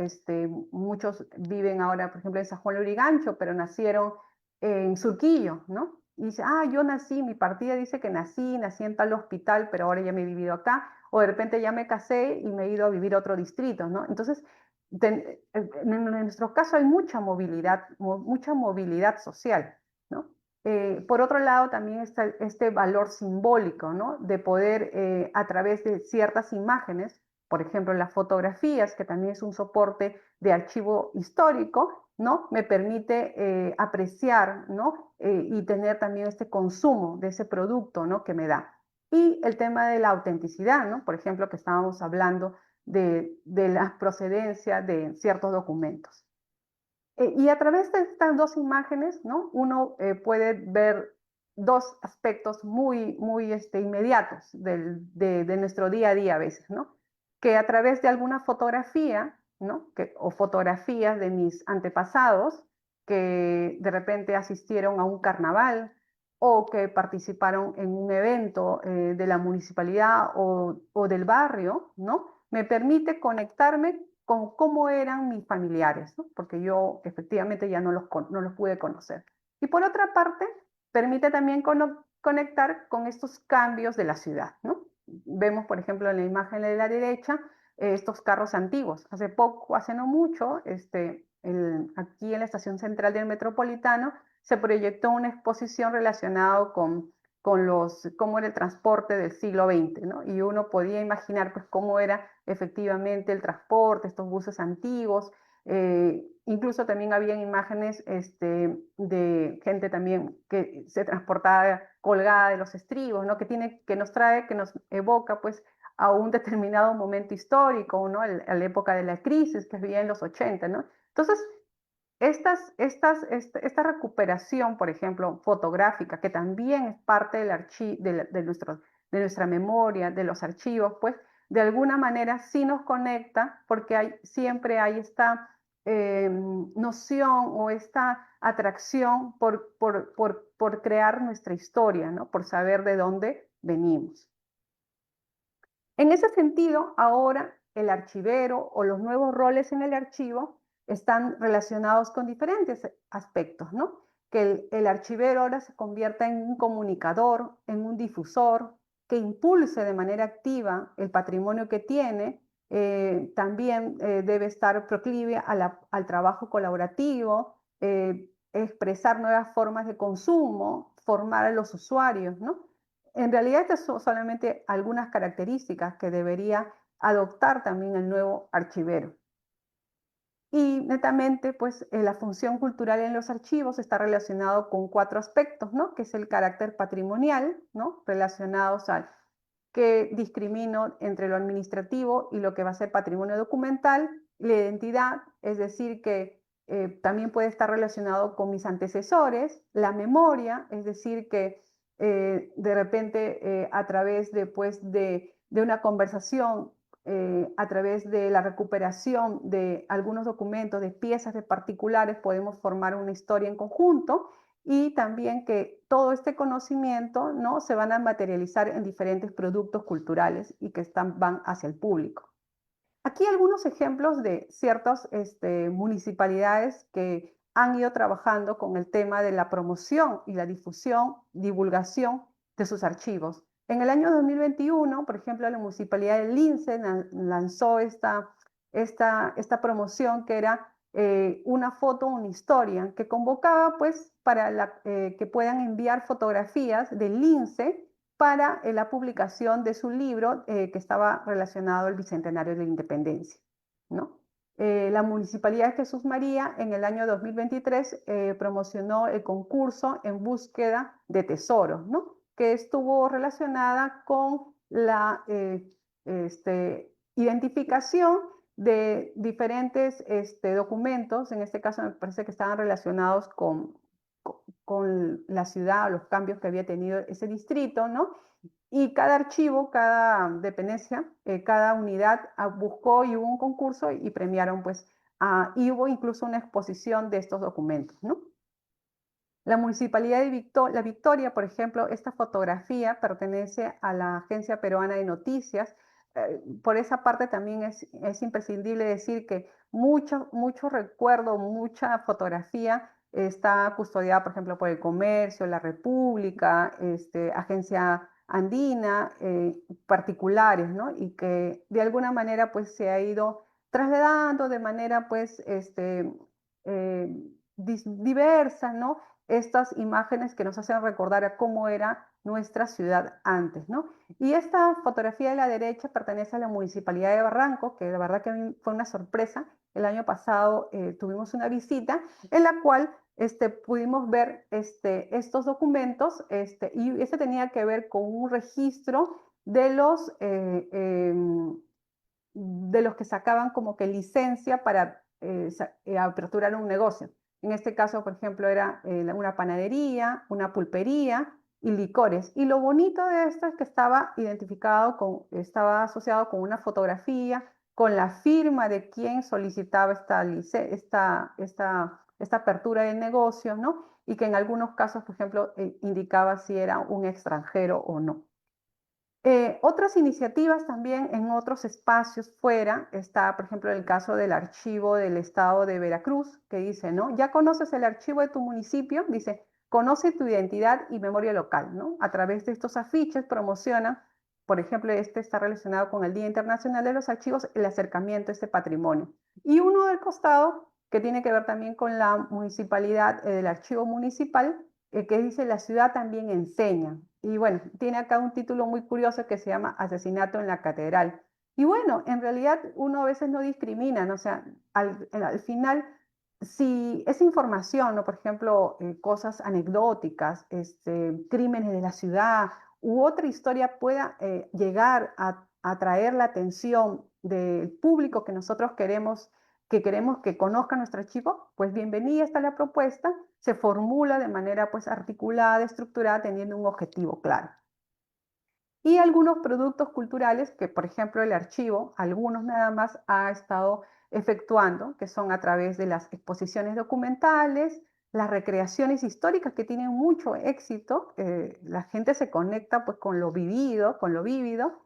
muchos viven ahora, por ejemplo, en San Juan de Lurigancho, pero nacieron en Surquillo, ¿no? Y dice, yo nací, mi partida dice que nací en tal hospital, pero ahora ya me he vivido acá, o de repente ya me casé y me he ido a vivir a otro distrito, ¿no? Entonces, en nuestro caso hay mucha movilidad social, ¿no? Por otro lado, también está este valor simbólico, ¿no? De poder, a través de ciertas imágenes, por ejemplo, las fotografías, que también es un soporte de archivo histórico, ¿no? Me permite apreciar, ¿no? Y tener también este consumo de ese producto, ¿no? Que me da. Y el tema de la autenticidad, ¿no? Por ejemplo, que estábamos hablando de la procedencia de ciertos documentos. Y a través de estas dos imágenes, ¿no? Uno puede ver dos aspectos muy inmediatos de nuestro día a día a veces, ¿no? Que a través de alguna fotografía, ¿no? O fotografías de mis antepasados que de repente asistieron a un carnaval o que participaron en un evento de la municipalidad o del barrio, ¿no? Me permite conectarme con cómo eran mis familiares, ¿no? Porque yo efectivamente ya no los pude conocer. Y por otra parte, permite también conectar con estos cambios de la ciudad, ¿no? Vemos, por ejemplo, en la imagen de la derecha, estos carros antiguos. Hace poco, hace no mucho, aquí en la estación central del Metropolitano, se proyectó una exposición relacionada con cómo era el transporte del siglo XX, ¿no? Y uno podía imaginar pues cómo era efectivamente el transporte, estos buses antiguos. Incluso también habían imágenes de gente también que se transportaba colgada de los estribos, ¿no? Que nos evoca pues a un determinado momento histórico, ¿no? A la época de la crisis que había en los 80, ¿no? Entonces, esta recuperación, por ejemplo, fotográfica, que también es parte de nuestra memoria, de los archivos, pues de alguna manera sí nos conecta porque siempre hay esta noción o esta atracción por crear nuestra historia, ¿no? Por saber de dónde venimos. En ese sentido, ahora el archivero o los nuevos roles en el archivo están relacionados con diferentes aspectos, ¿no? Que el archivero ahora se convierta en un comunicador, en un difusor, que impulse de manera activa el patrimonio que tiene, también debe estar proclive al trabajo colaborativo, expresar nuevas formas de consumo, formar a los usuarios, ¿no? En realidad estas son solamente algunas características que debería adoptar también el nuevo archivero. Y netamente, pues la función cultural en los archivos está relacionado con 4 aspectos, ¿no? Que es el carácter patrimonial, ¿no? Relacionados al que discrimino entre lo administrativo y lo que va a ser patrimonio documental, la identidad, es decir, que también puede estar relacionado con mis antecesores, la memoria, es decir, que de repente a través de una conversación, a través de la recuperación de algunos documentos, de piezas de particulares, podemos formar una historia en conjunto y también que todo este conocimiento, ¿no?, se van a materializar en diferentes productos culturales y que van hacia el público. Aquí algunos ejemplos de ciertas municipalidades que han ido trabajando con el tema de la promoción y la difusión, divulgación de sus archivos. En el año 2021, por ejemplo, la municipalidad de Lince lanzó esta promoción que era una foto, una historia, que convocaba pues para que puedan enviar fotografías del Lince para la publicación de su libro que estaba relacionado al Bicentenario de la Independencia, ¿no? La Municipalidad de Jesús María en el año 2023 promocionó el concurso en búsqueda de tesoros, ¿no?, que estuvo relacionada con la identificación de diferentes documentos, en este caso me parece que estaban relacionados con la ciudad, los cambios que había tenido ese distrito, ¿no? Y cada archivo, cada dependencia, cada unidad buscó y hubo un concurso y premiaron, pues, y hubo incluso una exposición de estos documentos, ¿no? La Municipalidad de La Victoria, por ejemplo, esta fotografía pertenece a la Agencia Peruana de Noticias. Por esa parte también es imprescindible decir que mucho recuerdo, mucha fotografía está custodiada, por ejemplo, por el Comercio, la República, Agencia Andina, particulares, ¿no? Y que de alguna manera pues se ha ido trasladando de manera pues eh, diversa, ¿no?, estas imágenes que nos hacen recordar a cómo era nuestra ciudad antes, ¿no? Y esta fotografía de la derecha pertenece a la Municipalidad de Barranco, que de verdad que a mí fue una sorpresa. El año pasado tuvimos una visita en la cual pudimos ver estos documentos y este tenía que ver con un registro de los que sacaban como que licencia para aperturar un negocio. En este caso, por ejemplo, era una panadería, una pulpería y licores. Y lo bonito de esto es que estaba asociado con una fotografía, con la firma de quien solicitaba esta apertura de negocio, ¿no? Y que en algunos casos, por ejemplo, indicaba si era un extranjero o no. Otras iniciativas también en otros espacios fuera, está por ejemplo el caso del archivo del estado de Veracruz, que dice, ¿no? Ya conoces el archivo de tu municipio, dice, conoce tu identidad y memoria local, ¿no? A través de estos afiches promociona, por ejemplo, este está relacionado con el Día Internacional de los Archivos, el acercamiento a este patrimonio. Y uno del costado, que tiene que ver también con la municipalidad, del archivo municipal, que dice la ciudad también enseña. Y bueno, tiene acá un título muy curioso que se llama Asesinato en la Catedral. Y bueno, en realidad uno a veces no discrimina, ¿no? O sea, al final, si esa información, ¿no?, por ejemplo, cosas anecdóticas, crímenes de la ciudad u otra historia pueda llegar a atraer la atención del público que queremos que conozca nuestro archivo, pues bienvenida está la propuesta, se formula de manera pues articulada, estructurada, teniendo un objetivo claro. Y algunos productos culturales que, por ejemplo, el archivo, algunos nada más ha estado efectuando, que son a través de las exposiciones documentales, las recreaciones históricas que tienen mucho éxito, la gente se conecta pues con lo vivido, con lo vívido.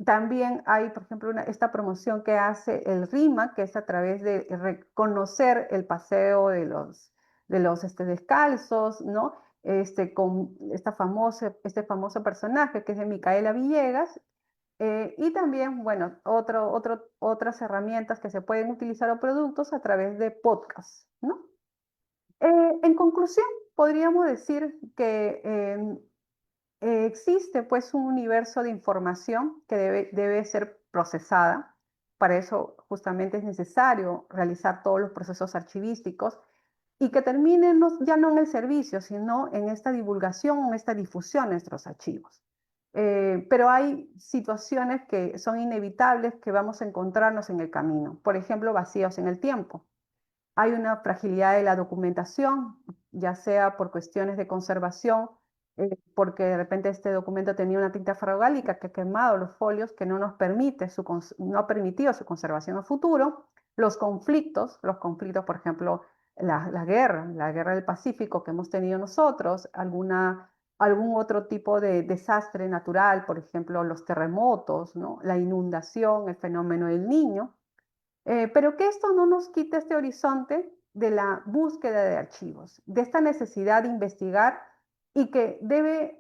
También hay, por ejemplo, esta promoción que hace el RIMA, que es a través de reconocer el paseo de los descalzos, ¿no? Con este famoso personaje que es de Micaela Villegas, y también, bueno, otras herramientas que se pueden utilizar o productos a través de podcasts, ¿no? En conclusión, podríamos decir que existe pues un universo de información que debe ser procesada. Para eso justamente es necesario realizar todos los procesos archivísticos y que terminen ya no en el servicio, sino en esta divulgación, en esta difusión de nuestros archivos. Pero hay situaciones que son inevitables que vamos a encontrarnos en el camino. Por ejemplo, vacíos en el tiempo. Hay una fragilidad de la documentación, ya sea por cuestiones de conservación, porque de repente este documento tenía una tinta ferrogálica que ha quemado los folios, que no nos permite no ha permitido su conservación a futuro. Los conflictos, por ejemplo, la guerra del Pacífico que hemos tenido nosotros, algún otro tipo de desastre natural, por ejemplo, los terremotos, ¿no? La inundación, el fenómeno del Niño. Pero que esto no nos quite este horizonte de la búsqueda de archivos, de esta necesidad de investigar y que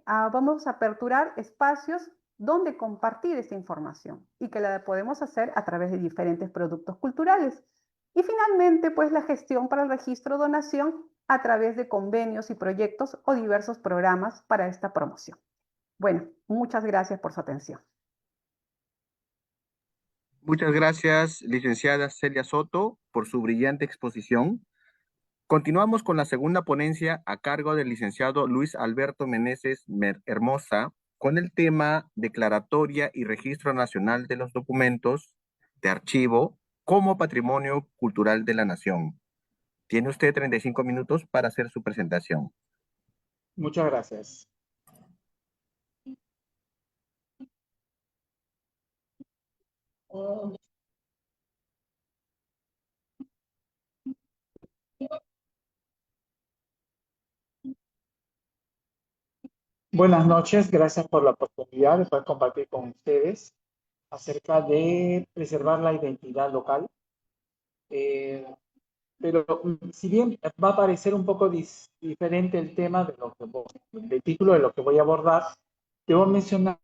vamos a aperturar espacios donde compartir esta información y que la podemos hacer a través de diferentes productos culturales. Y finalmente, pues la gestión para el registro donación a través de convenios y proyectos o diversos programas para esta promoción. Bueno, muchas gracias por su atención. Muchas gracias, licenciada Celia Soto, por su brillante exposición. Continuamos con la segunda ponencia a cargo del licenciado Luis Alberto Meneses Hermosa con el tema Declaratoria y Registro Nacional de los Documentos de Archivo como Patrimonio Cultural de la Nación. Tiene usted 35 minutos para hacer su presentación. Muchas gracias. Buenas noches, gracias por la oportunidad de poder compartir con ustedes acerca de preservar la identidad local. Pero si bien va a parecer un poco diferente el tema del título de lo que voy a abordar, debo mencionar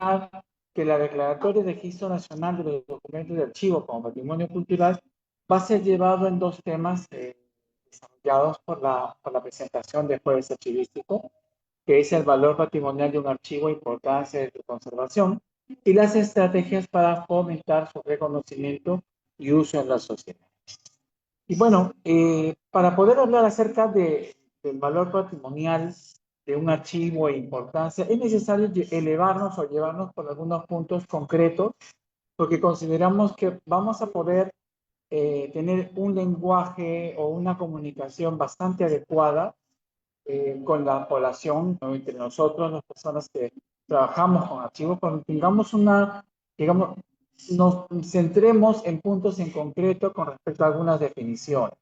que la Declaratoria de Registro Nacional de los Documentos de Archivo como Patrimonio Cultural va a ser llevado en dos temas desarrollados por la presentación de Jueves Archivístico, que es el valor patrimonial de un archivo e importancia de su conservación, y las estrategias para fomentar su reconocimiento y uso en la sociedad. Y bueno, para poder hablar acerca del valor patrimonial de un archivo e importancia, es necesario elevarnos o llevarnos por algunos puntos concretos, porque consideramos que vamos a poder tener un lenguaje o una comunicación bastante adecuada con la población, ¿no? Entre nosotros, las personas que trabajamos con archivos, cuando tengamos digamos, nos centremos en puntos en concreto con respecto a algunas definiciones,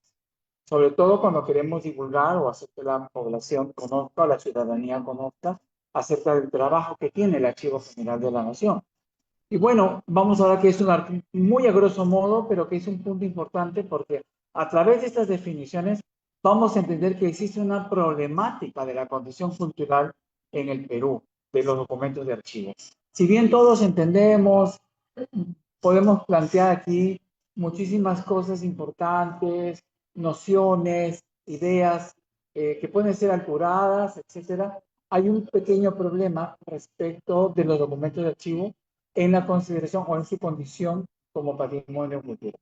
sobre todo cuando queremos divulgar o hacer que la población conozca, la ciudadanía conozca acerca del trabajo que tiene el Archivo General de la Nación. Y bueno, vamos a ver que es muy a grosso modo, pero que es un punto importante porque a través de estas definiciones vamos a entender que existe una problemática de la condición cultural en el Perú, de los documentos de archivo. Si bien todos entendemos, podemos plantear aquí muchísimas cosas importantes, nociones, ideas que pueden ser alteradas, etcétera. Hay un pequeño problema respecto de los documentos de archivo en la consideración o en su condición como patrimonio cultural.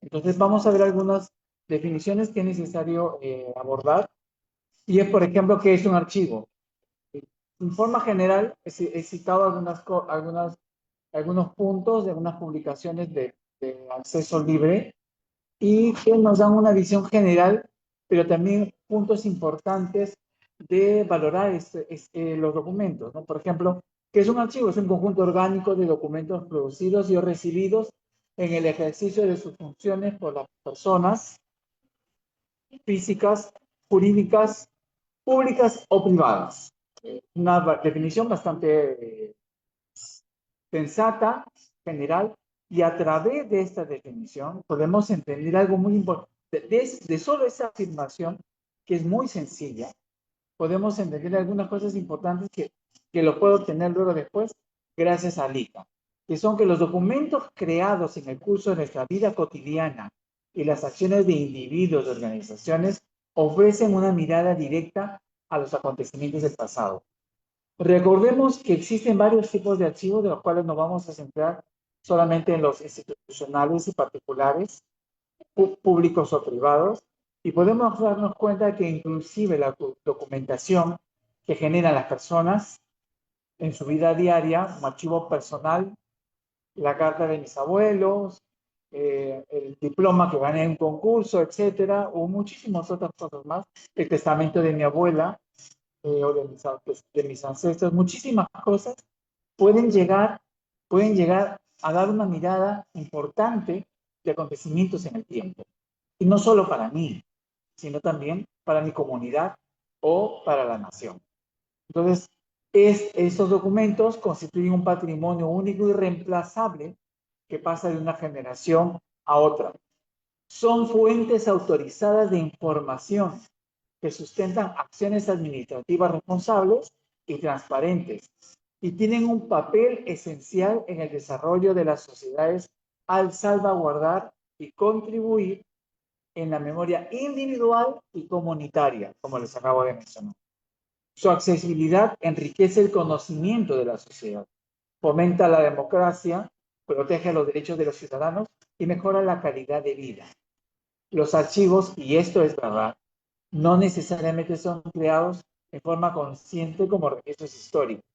Entonces vamos a ver algunas definiciones que es necesario abordar. Y es, por ejemplo, ¿qué es un archivo? En forma general, he citado algunos puntos de algunas publicaciones de acceso libre y que nos dan una visión general, pero también puntos importantes de valorar los documentos, ¿no? Por ejemplo, ¿qué es un archivo? Es un conjunto orgánico de documentos producidos y o recibidos en el ejercicio de sus funciones por las personas físicas, jurídicas, públicas o privadas. Una definición bastante sensata, general, y a través de esta definición podemos entender algo muy importante. De solo esa afirmación, que es muy sencilla, podemos entender algunas cosas importantes que lo puedo obtener luego después gracias a LICA, que son que los documentos creados en el curso de nuestra vida cotidiana y las acciones de individuos y organizaciones ofrecen una mirada directa a los acontecimientos del pasado. Recordemos que existen varios tipos de archivos de los cuales nos vamos a centrar solamente en los institucionales y particulares, públicos o privados, y podemos darnos cuenta que inclusive la documentación que generan las personas en su vida diaria, un archivo personal, la carta de mis abuelos, el diploma que gané en un concurso, etcétera, o muchísimas otras cosas más, el testamento de mi abuela o de mis ancestros, muchísimas cosas pueden llegar, pueden llegar a dar una mirada importante de acontecimientos en el tiempo. Y no solo para mí, sino también para mi comunidad o para la nación. Entonces, estos documentos constituyen un patrimonio único y reemplazable que pasa de una generación a otra. Son fuentes autorizadas de información que sustentan acciones administrativas responsables y transparentes y tienen un papel esencial en el desarrollo de las sociedades al salvaguardar y contribuir en la memoria individual y comunitaria, como les acabo de mencionar. Su accesibilidad enriquece el conocimiento de la sociedad, fomenta la democracia, protege los derechos de los ciudadanos y mejora la calidad de vida. Los archivos, y esto es verdad, no necesariamente son creados de forma consciente como registros históricos.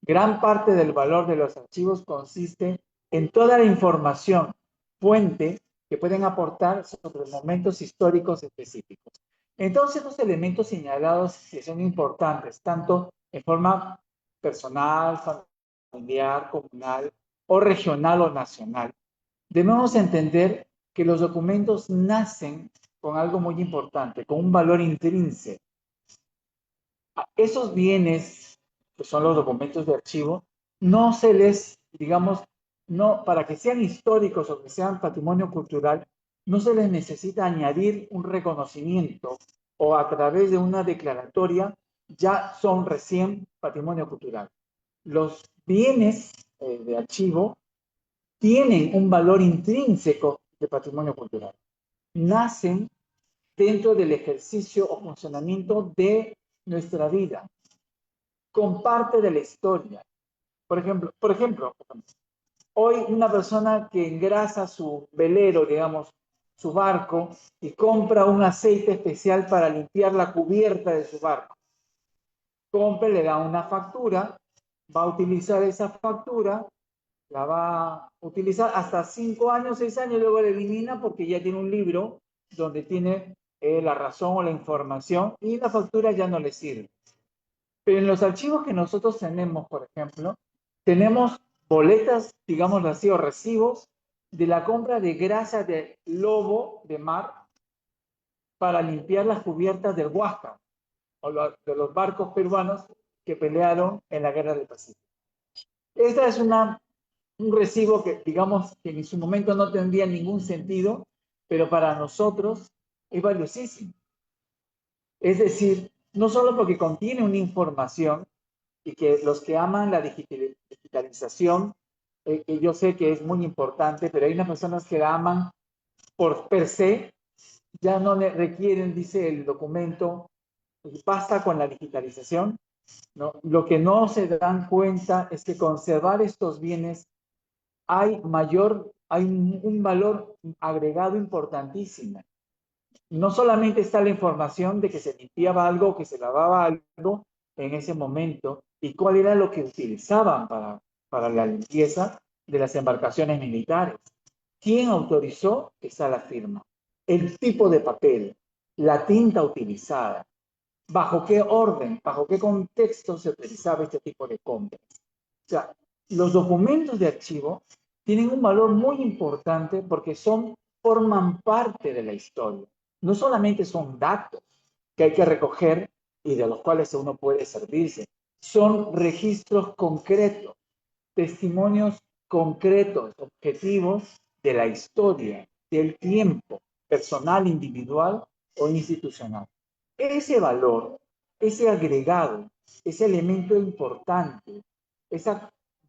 Gran parte del valor de los archivos consiste en toda la información, fuente, que pueden aportar sobre momentos históricos específicos. Entonces, los elementos señalados que son importantes, tanto en forma personal, familiar, comunal, o regional o nacional, debemos entender que los documentos nacen con algo muy importante, con un valor intrínseco. Esos bienes, que son los documentos de archivo, no se les, digamos, no, para que sean históricos o que sean patrimonio cultural, no se les necesita añadir un reconocimiento o a través de una declaratoria ya son recién patrimonio cultural. Los bienes de archivo tienen un valor intrínseco de patrimonio cultural. Nacen dentro del ejercicio o funcionamiento de nuestra vida, con parte de la historia. Por ejemplo, hoy una persona que engrasa su velero, digamos, su barco, y compra un aceite especial para limpiar la cubierta de su barco. Compra, le da una factura, va a utilizar esa factura, la va a utilizar hasta 5 años, 6 años, luego la elimina porque ya tiene un libro donde tiene la razón o la información y la factura ya no le sirve. Pero en los archivos que nosotros tenemos, por ejemplo, tenemos boletas, digámoslo así, o recibos de la compra de grasa de lobo de mar para limpiar las cubiertas del Huáscar o de los barcos peruanos que pelearon en la Guerra del Pacífico. Esta es un recibo que, digamos, que en su momento no tendría ningún sentido, pero para nosotros es valiosísimo. Es decir, no solo porque contiene una información y que los que aman la digitalización, que yo sé que es muy importante, pero hay unas personas que la aman por per se, ya no le requieren, dice el documento, basta con la digitalización, ¿no? Lo que no se dan cuenta es que conservar estos bienes hay un valor agregado importantísimo. No solamente está la información de que se limpiaba algo, que se lavaba algo en ese momento, y cuál era lo que utilizaban para la limpieza de las embarcaciones militares. ¿Quién autorizó? Está la firma. El tipo de papel, la tinta utilizada, bajo qué orden, bajo qué contexto se utilizaba este tipo de compras. O sea, los documentos de archivo tienen un valor muy importante porque forman parte de la historia. No solamente son datos que hay que recoger y de los cuales uno puede servirse, son registros concretos, testimonios concretos, objetivos de la historia, del tiempo, personal, individual o institucional. Ese valor, ese agregado, ese elemento importante, ese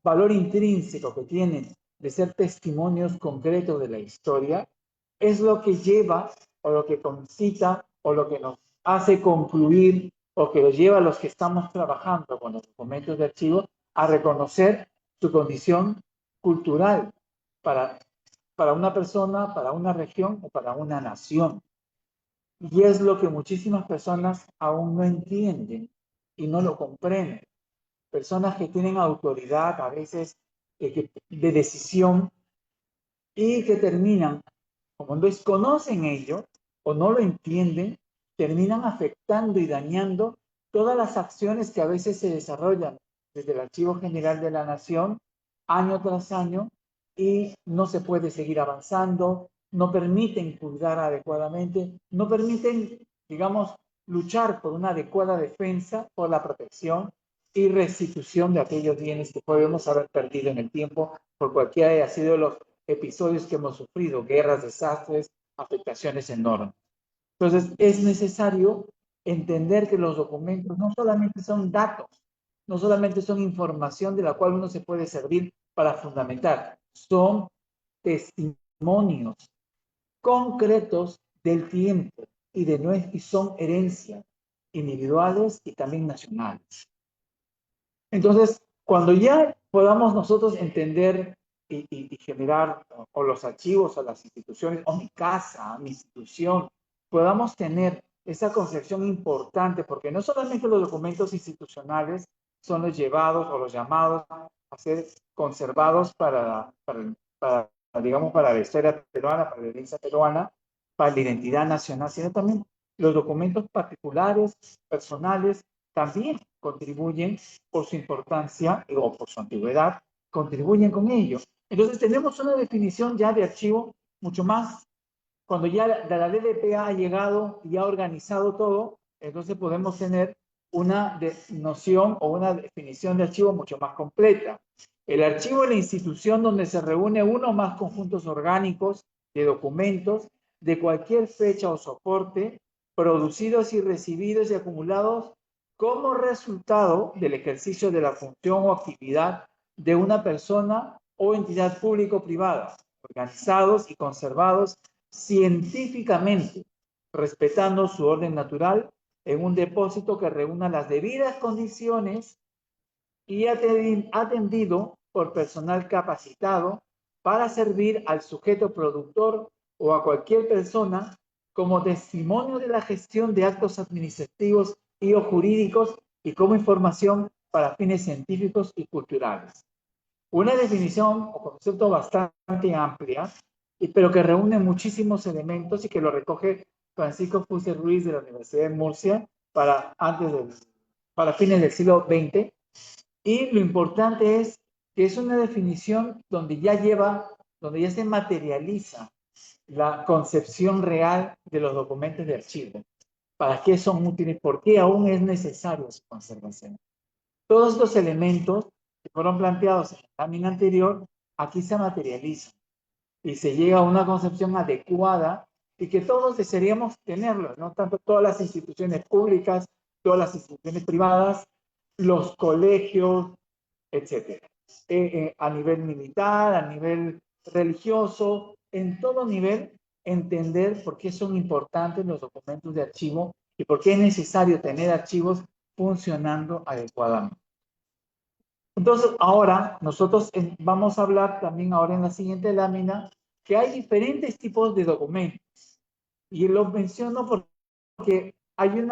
valor intrínseco que tienen de ser testimonios concretos de la historia, es lo que lleva o lo que concita o lo que nos hace concluir o que lo lleva a los que estamos trabajando con los documentos de archivo a reconocer su condición cultural para una persona, para una región o para una nación. Y es lo que muchísimas personas aún no entienden y no lo comprenden. Personas que tienen autoridad a veces de decisión y que terminan, como desconocen ello o no lo entienden, terminan afectando y dañando todas las acciones que a veces se desarrollan desde el Archivo General de la Nación año tras año y no se puede seguir avanzando, no permiten cuidar adecuadamente, no permiten, digamos, luchar por una adecuada defensa, por la protección y restitución de aquellos bienes que podemos haber perdido en el tiempo por cualquiera haya sido los episodios que hemos sufrido, guerras, desastres, afectaciones enormes. Entonces, es necesario entender que los documentos no solamente son datos, no solamente son información de la cual uno se puede servir para fundamentar, son testimonios concretos del tiempo y son herencias individuales y también nacionales. Entonces, cuando ya podamos nosotros entender y generar o los archivos o las instituciones, o mi casa, mi institución, podamos tener esa concepción importante, porque no solamente los documentos institucionales son los llevados o los llamados a ser conservados digamos, para la historia peruana, para la herencia peruana, para la identidad nacional, sino también los documentos particulares, personales, también contribuyen por su importancia o por su antigüedad, contribuyen con ello. Entonces tenemos una definición ya de archivo mucho más, cuando ya la LDPA ha llegado y ha organizado todo, entonces podemos tener una noción o una definición de archivo mucho más completa. El archivo es la institución donde se reúne uno o más conjuntos orgánicos de documentos de cualquier fecha o soporte, producidos y recibidos y acumulados como resultado del ejercicio de la función o actividad de una persona o entidad pública o privada, organizados y conservados científicamente, respetando su orden natural en un depósito que reúna las debidas condiciones y atendido por personal capacitado para servir al sujeto productor o a cualquier persona como testimonio de la gestión de actos administrativos y o jurídicos y como información para fines científicos y culturales. Una definición o concepto bastante amplia, pero que reúne muchísimos elementos y que lo recoge Francisco Fuster Ruiz de la Universidad de Murcia para fines del siglo XX. Y lo importante es que es una definición donde ya se materializa la concepción real de los documentos de archivo. ¿Para qué son útiles? ¿Por qué aún es necesario su conservación? Todos los elementos que fueron planteados en el examen anterior, aquí se materializan y se llega a una concepción adecuada y que todos desearíamos tenerlo, ¿no? Tanto todas las instituciones públicas, todas las instituciones privadas, los colegios, etc. A nivel militar, a nivel religioso, en todo nivel, entender por qué son importantes los documentos de archivo y por qué es necesario tener archivos funcionando adecuadamente. Entonces, ahora nosotros vamos a hablar también ahora en la siguiente lámina que hay diferentes tipos de documentos. Y lo menciono porque hay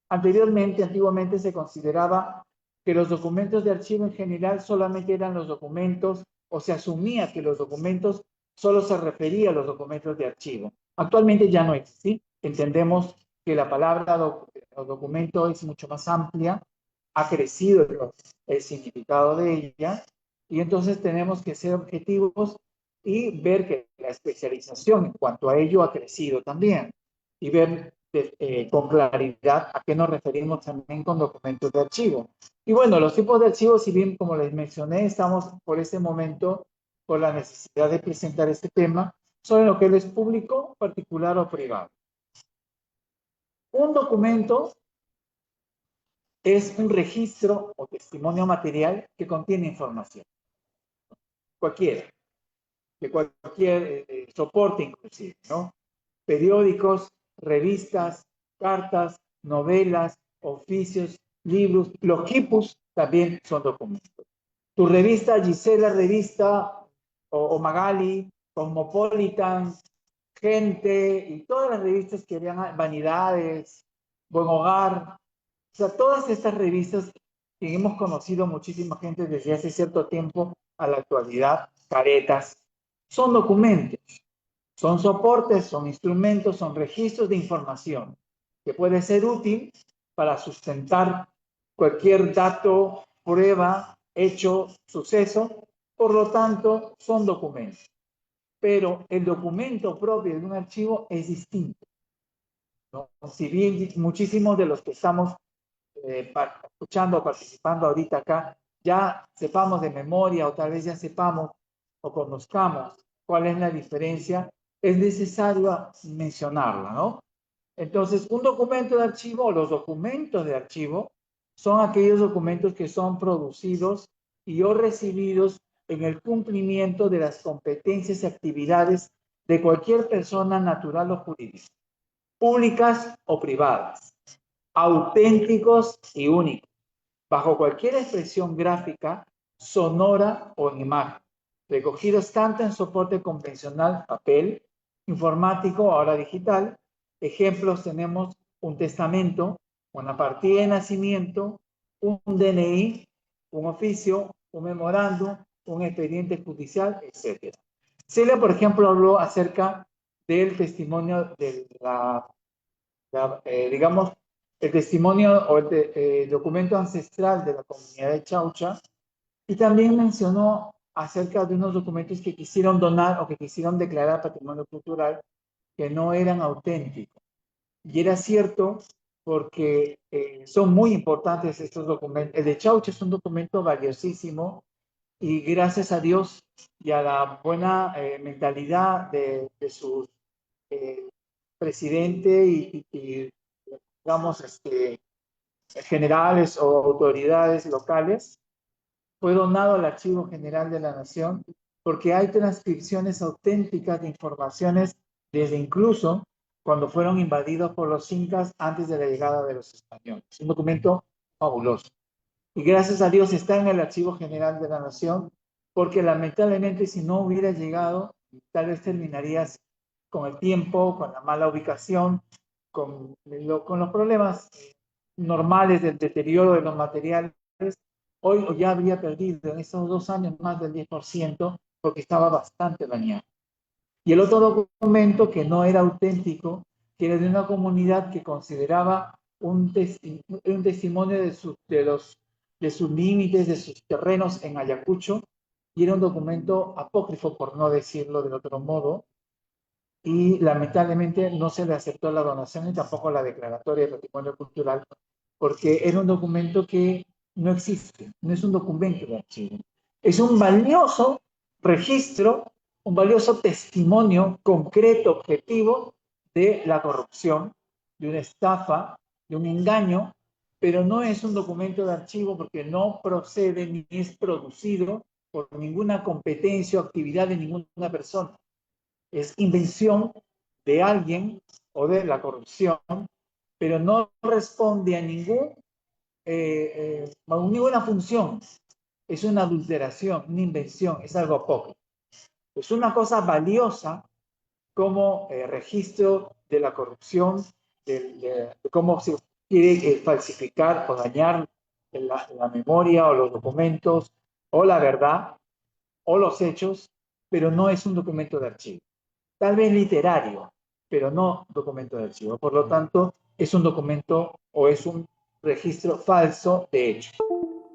antiguamente se consideraba que los documentos de archivo en general solamente eran los documentos, o se asumía que los documentos solo se refería a los documentos de archivo. Actualmente ya no es así. Entendemos que la palabra documento es mucho más amplia, ha crecido el significado de ella, y entonces tenemos que ser objetivos y ver que la especialización en cuanto a ello ha crecido también, y ver con claridad a qué nos referimos también con documentos de archivo. Y bueno, los tipos de archivos, si bien como les mencioné, estamos por este momento por la necesidad de presentar este tema, son lo que es público, particular o privado. Un documento es un registro o testimonio material que contiene información. De cualquier soporte inclusive, ¿no? Periódicos, revistas, cartas, novelas, oficios, libros. Los quipus también son documentos. Tu revista, Gisela Revista, o Magali, Cosmopolitan, Gente, y todas las revistas que habían, Vanidades, Buen Hogar. O sea, todas estas revistas que hemos conocido muchísima gente desde hace cierto tiempo a la actualidad, Caretas, son documentos, son soportes, son instrumentos, son registros de información que puede ser útil para sustentar cualquier dato, prueba, hecho, suceso. Por lo tanto, son documentos. Pero el documento propio de un archivo es distinto, ¿no? Si bien muchísimos de los que estamos escuchando, participando ahorita acá, ya sepamos de memoria o tal vez ya sepamos o conozcamos cuál es la diferencia, es necesario mencionarla, ¿no? Entonces, un documento de archivo o los documentos de archivo son aquellos documentos que son producidos y o recibidos en el cumplimiento de las competencias y actividades de cualquier persona natural o jurídica, públicas o privadas, auténticos y únicos, bajo cualquier expresión gráfica, sonora o en imagen, recogidos tanto en soporte convencional, papel, informático, ahora digital. Ejemplos tenemos un testamento, una partida de nacimiento, un DNI, un oficio, un memorándum, un expediente judicial, etc. Celia, por ejemplo, habló acerca del testimonio de digamos, el testimonio o el documento ancestral de la comunidad de Chaucha, y también mencionó acerca de unos documentos que quisieron donar o que quisieron declarar patrimonio cultural que no eran auténticos. Y era cierto porque son muy importantes estos documentos. El de Chaucha es un documento valiosísimo y gracias a Dios y a la buena mentalidad de su presidente y digamos, generales o autoridades locales, fue donado al Archivo General de la Nación porque hay transcripciones auténticas de informaciones desde incluso cuando fueron invadidos por los incas antes de la llegada de los españoles. Un documento fabuloso. Y gracias a Dios está en el Archivo General de la Nación, porque lamentablemente si no hubiera llegado, tal vez terminarías con el tiempo, con la mala ubicación, con los problemas normales del deterioro de los materiales. Hoy ya habría perdido en esos 2 años más del 10% porque estaba bastante dañado. Y el otro documento que no era auténtico, que era de una comunidad que consideraba un testimonio de sus límites, de sus terrenos en Ayacucho, y era un documento apócrifo, por no decirlo de otro modo, y lamentablemente no se le aceptó la donación y tampoco la declaratoria de patrimonio cultural, porque era un documento que no existe, no es un documento de archivo. Es un valioso registro, un valioso testimonio concreto, objetivo de la corrupción, de una estafa, de un engaño, pero no es un documento de archivo porque no procede ni es producido por ninguna competencia o actividad de ninguna persona. Es invención de alguien o de la corrupción, pero no responde a ninguna función. Es una adulteración, una invención, es algo apócrifo. Es una cosa valiosa como registro de la corrupción, de cómo se quiere falsificar o dañar la memoria o los documentos o la verdad o los hechos, pero no es un documento de archivo. Tal vez literario, pero no documento de archivo. Por lo tanto, es un documento o es un registro falso de hechos.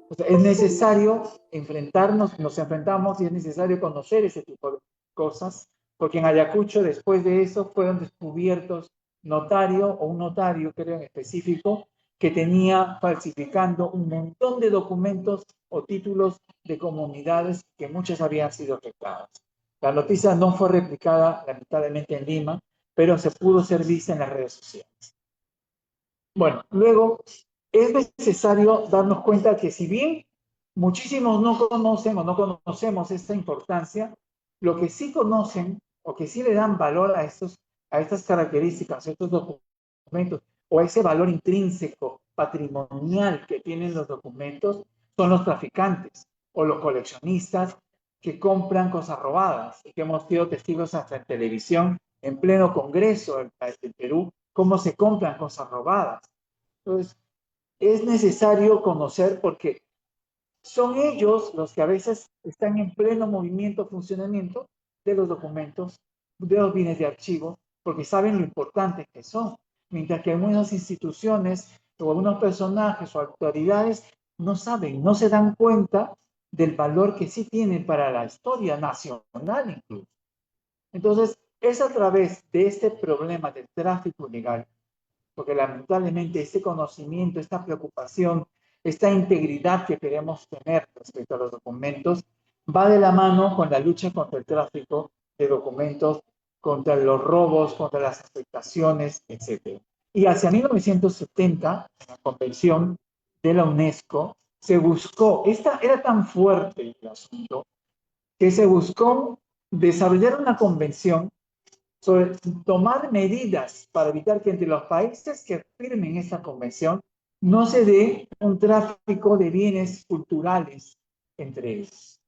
O sea, es necesario nos enfrentamos y es necesario conocer ese tipo de cosas, porque en Ayacucho, después de eso, fueron descubiertos un notario, creo en específico, que tenía falsificando un montón de documentos o títulos de comunidades que muchas habían sido afectadas. La noticia no fue replicada, lamentablemente, en Lima, pero se pudo ser vista en las redes sociales. Bueno, luego es necesario darnos cuenta que si bien muchísimos no conocen o no conocemos esta importancia, lo que sí conocen o que sí le dan valor a estas características, a estos documentos, o a ese valor intrínseco, patrimonial que tienen los documentos, son los traficantes o los coleccionistas que compran cosas robadas, y que hemos sido testigos hasta en televisión, en pleno Congreso del Perú, cómo se compran cosas robadas. Entonces, es necesario conocer porque son ellos los que a veces están en pleno movimiento, funcionamiento, de los documentos, de los bienes de archivo, porque saben lo importantes que son. Mientras que algunas instituciones o algunos personajes o autoridades no saben, no se dan cuenta del valor que sí tienen para la historia nacional incluso. Entonces, es a través de este problema del tráfico ilegal, porque lamentablemente este conocimiento, esta preocupación, esta integridad que queremos tener respecto a los documentos, va de la mano con la lucha contra el tráfico de documentos, contra los robos, contra las afectaciones, etc. Y hacia 1970, en la Convención de la UNESCO, se buscó, era tan fuerte el asunto, que se buscó desarrollar una convención sobre tomar medidas para evitar que entre los países que firmen esta convención no se dé un tráfico de bienes culturales entre ellos.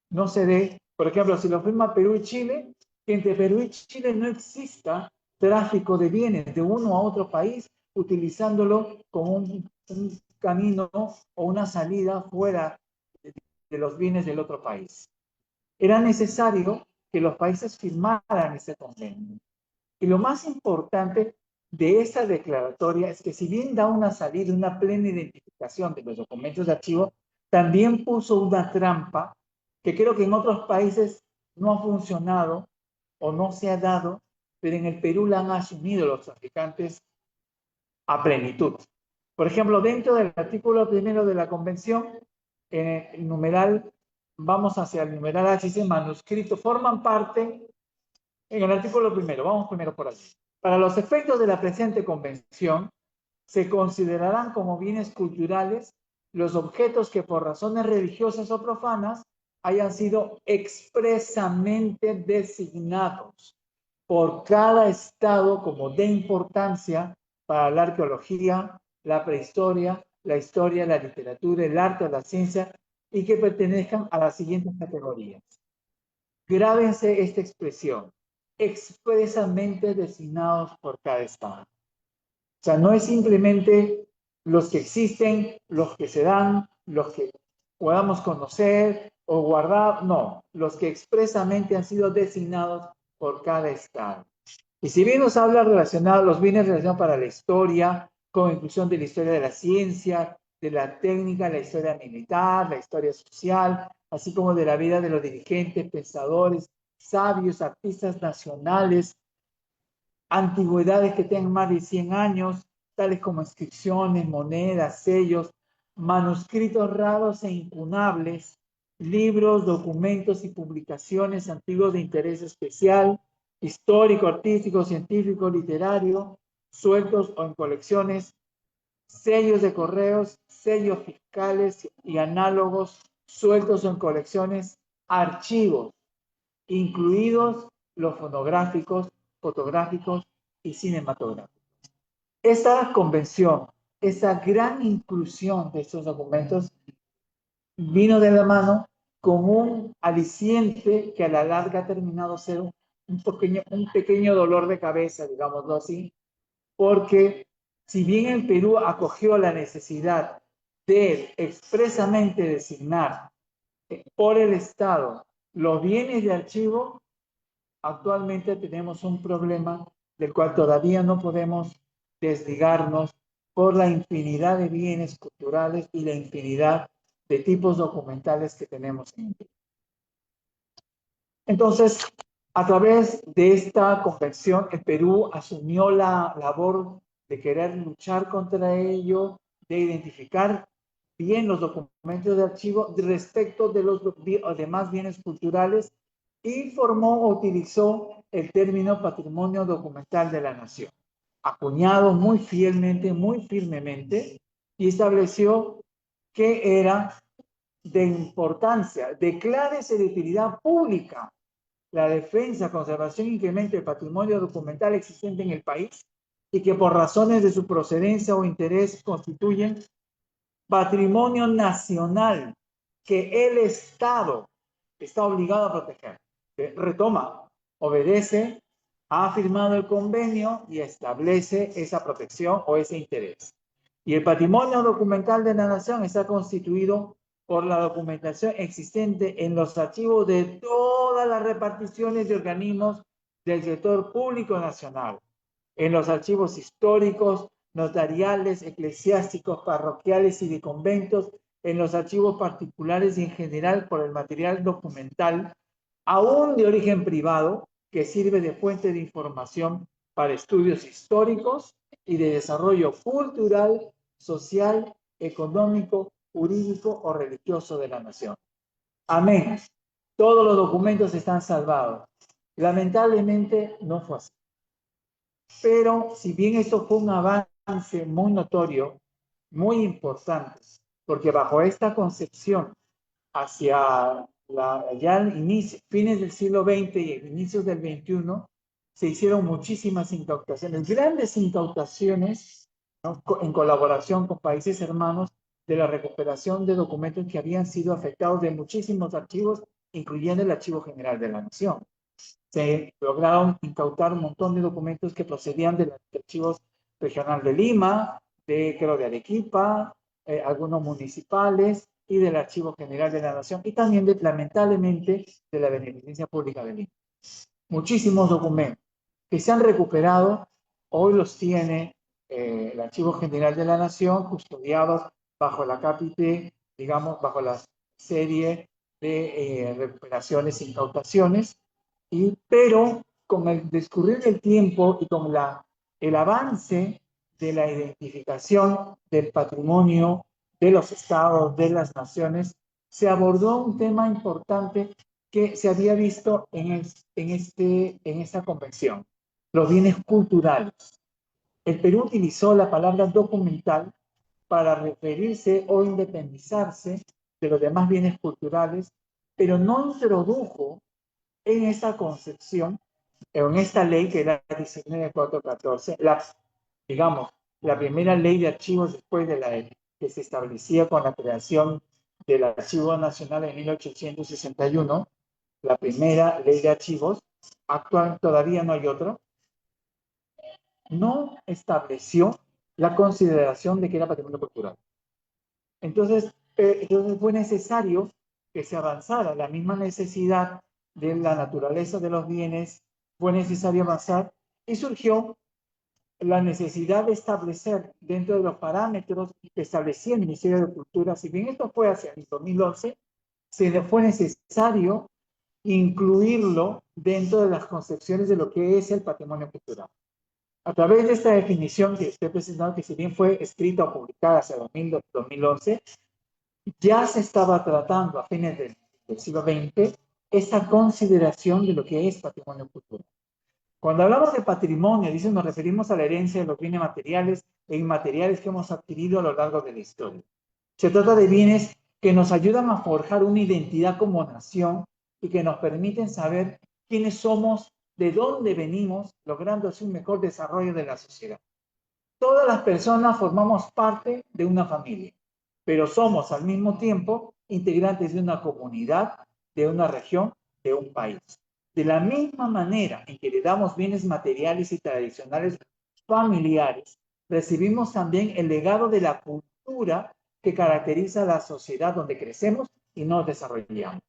No se dé, por ejemplo, si lo firma Perú y Chile, que entre Perú y Chile no exista tráfico de bienes de uno a otro país, utilizándolo como un camino o una salida fuera de los bienes del otro país. Era necesario que los países firmaran ese convenio. Y lo más importante de esta declaratoria es que si bien da una salida, una plena identificación de los documentos de archivo, también puso una trampa que creo que en otros países no ha funcionado o no se ha dado, pero en el Perú la han asumido los traficantes a plenitud. Por ejemplo, dentro del artículo primero de la Convención, en el numeral, vamos hacia el numeral H, dice manuscrito, forman parte, en el artículo primero, vamos primero por allí. Para los efectos de la presente Convención, se considerarán como bienes culturales los objetos que por razones religiosas o profanas hayan sido expresamente designados por cada estado como de importancia para la arqueología, la prehistoria, la historia, la literatura, el arte o la ciencia, y que pertenezcan a las siguientes categorías. Grábense esta expresión, expresamente designados por cada estado. O sea, no es simplemente los que existen, los que se dan, los que podamos conocer o guardar, no, los que expresamente han sido designados por cada estado. Y si bien nos habla relacionado, los bienes relacionados para la historia, con inclusión de la historia de la ciencia, de la técnica, la historia militar, la historia social, así como de la vida de los dirigentes, pensadores, sabios, artistas nacionales, antigüedades que tengan más de 100 años, tales como inscripciones, monedas, sellos, manuscritos raros e incunables, libros, documentos y publicaciones antiguos de interés especial, histórico, artístico, científico, literario, sueltos o en colecciones, sellos de correos, sellos fiscales y análogos, sueltos o en colecciones, archivos, incluidos los fonográficos, fotográficos y cinematográficos. Esta convención, esa gran inclusión de estos documentos vino de la mano con un aliciente que a la larga ha terminado ser un pequeño dolor de cabeza, digámoslo así, porque si bien el Perú acogió la necesidad de expresamente designar por el Estado los bienes de archivo, actualmente tenemos un problema del cual todavía no podemos desligarnos por la infinidad de bienes culturales y la infinidad de tipos documentales que tenemos en el Perú. Entonces, a través de esta convención, el Perú asumió la labor de querer luchar contra ello, de identificar bien los documentos de archivo respecto de los demás bienes culturales y formó o utilizó el término patrimonio documental de la nación, acuñado muy fielmente, muy firmemente, y estableció que era de importancia, declárese de utilidad pública la defensa, conservación e incremento del patrimonio documental existente en el país y que por razones de su procedencia o interés constituyen patrimonio nacional que el Estado está obligado a proteger. Retoma, obedece, ha firmado el convenio y establece esa protección o ese interés. Y el patrimonio documental de la nación está constituido por la documentación existente en los archivos de todas todas las reparticiones de organismos del sector público nacional, en los archivos históricos, notariales, eclesiásticos, parroquiales y de conventos, en los archivos particulares y en general por el material documental, aún de origen privado, que sirve de fuente de información para estudios históricos y de desarrollo cultural, social, económico, jurídico o religioso de la nación. Amén. Todos los documentos están salvados. Lamentablemente no fue así. Pero si bien esto fue un avance muy notorio, muy importante, porque bajo esta concepción hacia ya el inicio, fines del siglo XX y inicios del XXI, se hicieron muchísimas incautaciones, grandes incautaciones, ¿no?, en colaboración con países hermanos, de la recuperación de documentos que habían sido afectados de muchísimos archivos, incluyendo el Archivo General de la Nación. Se lograron incautar un montón de documentos que procedían de los archivos regional de Lima, creo de Arequipa, algunos municipales y del Archivo General de la Nación, y también, lamentablemente, de la Beneficencia Pública de Lima. Muchísimos documentos que se han recuperado, hoy los tiene el Archivo General de la Nación, custodiados bajo la cápite, digamos, bajo la serie de recuperaciones e incautaciones, pero con el discurrir del tiempo y con el avance de la identificación del patrimonio de los estados, de las naciones, se abordó un tema importante que se había visto en esta convención: los bienes culturales. El Perú utilizó la palabra documental para referirse o independizarse de los demás bienes culturales, pero no introdujo en esta concepción, en esta ley que era 19414, digamos, la primera ley de archivos después de la que se establecía con la creación del Archivo Nacional en 1861, la primera ley de archivos, actual todavía no hay otro, no estableció la consideración de que era patrimonio cultural. Entonces fue necesario que se avanzara. La misma necesidad de la naturaleza de los bienes, fue necesario avanzar, y surgió la necesidad de establecer dentro de los parámetros que establecía el Ministerio de Cultura. Si bien esto fue hacia el 2011, se fue necesario incluirlo dentro de las concepciones de lo que es el patrimonio cultural. A través de esta definición que estoy presentando, que si bien fue escrita o publicada hacia 2011, ya se estaba tratando a fines del siglo XX esta consideración de lo que es patrimonio cultural. Cuando hablamos de patrimonio, dice, nos referimos a la herencia de los bienes materiales e inmateriales que hemos adquirido a lo largo de la historia. Se trata de bienes que nos ayudan a forjar una identidad como nación y que nos permiten saber quiénes somos, de dónde venimos, logrando así un mejor desarrollo de la sociedad. Todas las personas formamos parte de una familia, pero somos al mismo tiempo integrantes de una comunidad, de una región, de un país. De la misma manera en que heredamos bienes materiales y tradicionales familiares, recibimos también el legado de la cultura que caracteriza a la sociedad donde crecemos y nos desarrollamos.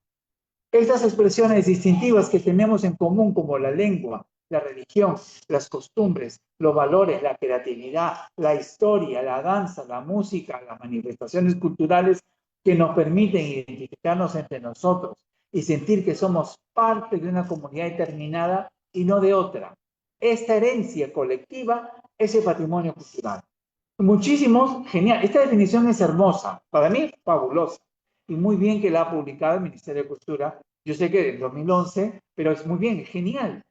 Estas expresiones distintivas que tenemos en común, como la lengua, la religión, las costumbres, los valores, la creatividad, la historia, la danza, la música, las manifestaciones culturales que nos permiten identificarnos entre nosotros y sentir que somos parte de una comunidad determinada y no de otra. Esta herencia colectiva es el patrimonio cultural. Muchísimos, genial. Esta definición es hermosa, para mí fabulosa, y muy bien que la ha publicado el Ministerio de Cultura. Yo sé que en 2011, pero es muy bien, genial.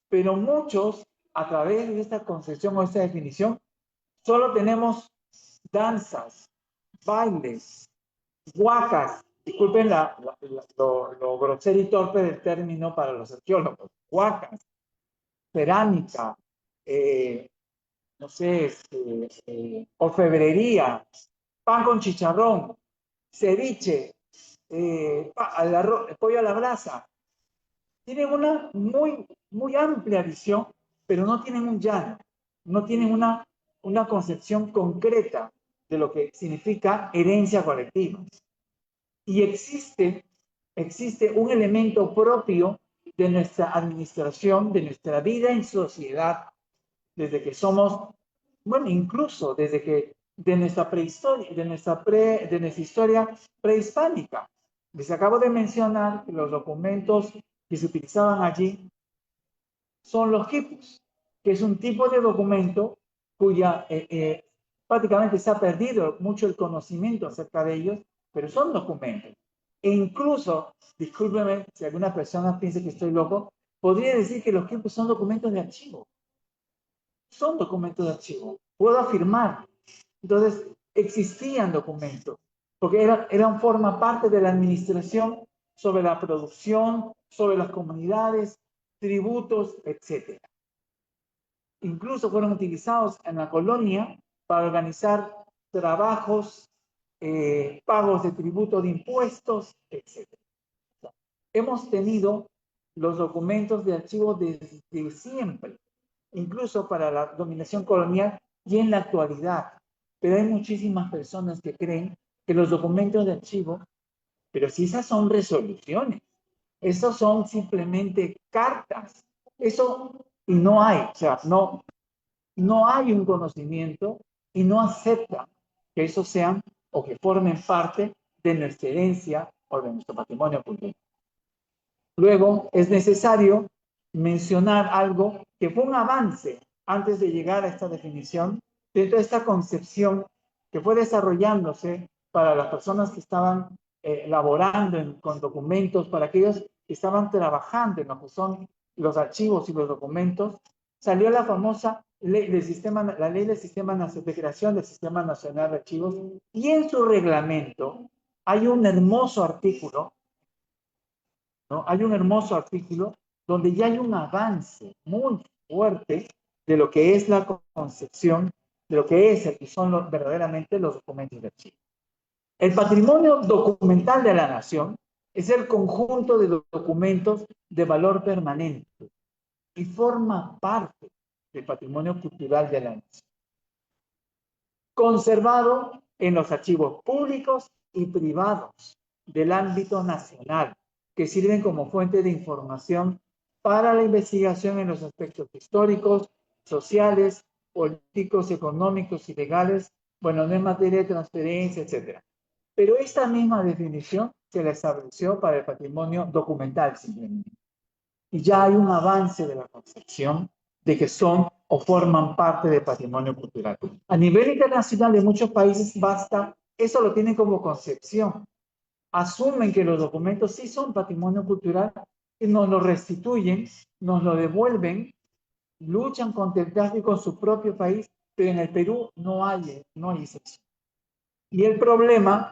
Pero muchos, a través de esta concepción o esta definición, solo tenemos danzas, bailes, huacas. Disculpen lo grosero y torpe del término para los arqueólogos. Huacas, cerámica, no sé, orfebrería, pan con chicharrón, ceviche, pollo a la brasa. Tienen una muy amplia visión, pero no tienen un llano, no tienen una concepción concreta de lo que significa herencia colectiva. Y existe existe un elemento propio de nuestra administración, de nuestra vida en sociedad, desde que somos, bueno, incluso desde que de nuestra prehistoria, de nuestra historia prehispánica. Les acabo de mencionar que los documentos que se utilizaban allí son los quipus, que es un tipo de documento cuya prácticamente se ha perdido mucho el conocimiento acerca de ellos, pero son documentos. E incluso, discúlpeme si alguna persona piensa que estoy loco, podría decir que los quipus son documentos de archivo. Son documentos de archivo. Puedo afirmar. Entonces, existían documentos, porque eran forma parte de la administración sobre la producción, sobre las comunidades, tributos, etc. Incluso fueron utilizados en la colonia para organizar trabajos, pagos de tributo de impuestos, etc. Hemos tenido los documentos de archivo desde siempre, incluso para la dominación colonial y en la actualidad. Pero hay muchísimas personas que creen que los documentos de archivo, pero si esas son resoluciones, esos son simplemente cartas, eso y no hay, o sea, no hay un conocimiento y no aceptan que esos sean o que formen parte de nuestra herencia o de nuestro patrimonio cultural. Luego, es necesario mencionar algo que fue un avance antes de llegar a esta definición, dentro de esta concepción que fue desarrollándose para las personas que estaban laborando con documentos, para aquellos que estaban trabajando en lo que son los archivos y los documentos, salió la famosa ley del sistema, la ley del sistema de creación del Sistema Nacional de Archivos, y en su reglamento hay un hermoso artículo, ¿no? Hay un hermoso artículo donde ya hay un avance muy fuerte de lo que es la concepción, de lo que es y son verdaderamente los documentos de archivo. El patrimonio documental de la nación es el conjunto de documentos de valor permanente y forma parte del patrimonio cultural de la nación, conservado en los archivos públicos y privados del ámbito nacional, que sirven como fuente de información para la investigación en los aspectos históricos, sociales, políticos, económicos y legales, bueno, no en materia de transferencia, etc. Pero esta misma definición se la estableció para el patrimonio documental simplemente. Y ya hay un avance de la concepción de que son o forman parte del patrimonio cultural. A nivel internacional de muchos países basta, eso lo tienen como concepción. Asumen que los documentos sí son patrimonio cultural y nos lo restituyen, nos lo devuelven, luchan contra el tráfico en su propio país, pero en el Perú no hay excepción. Y el problema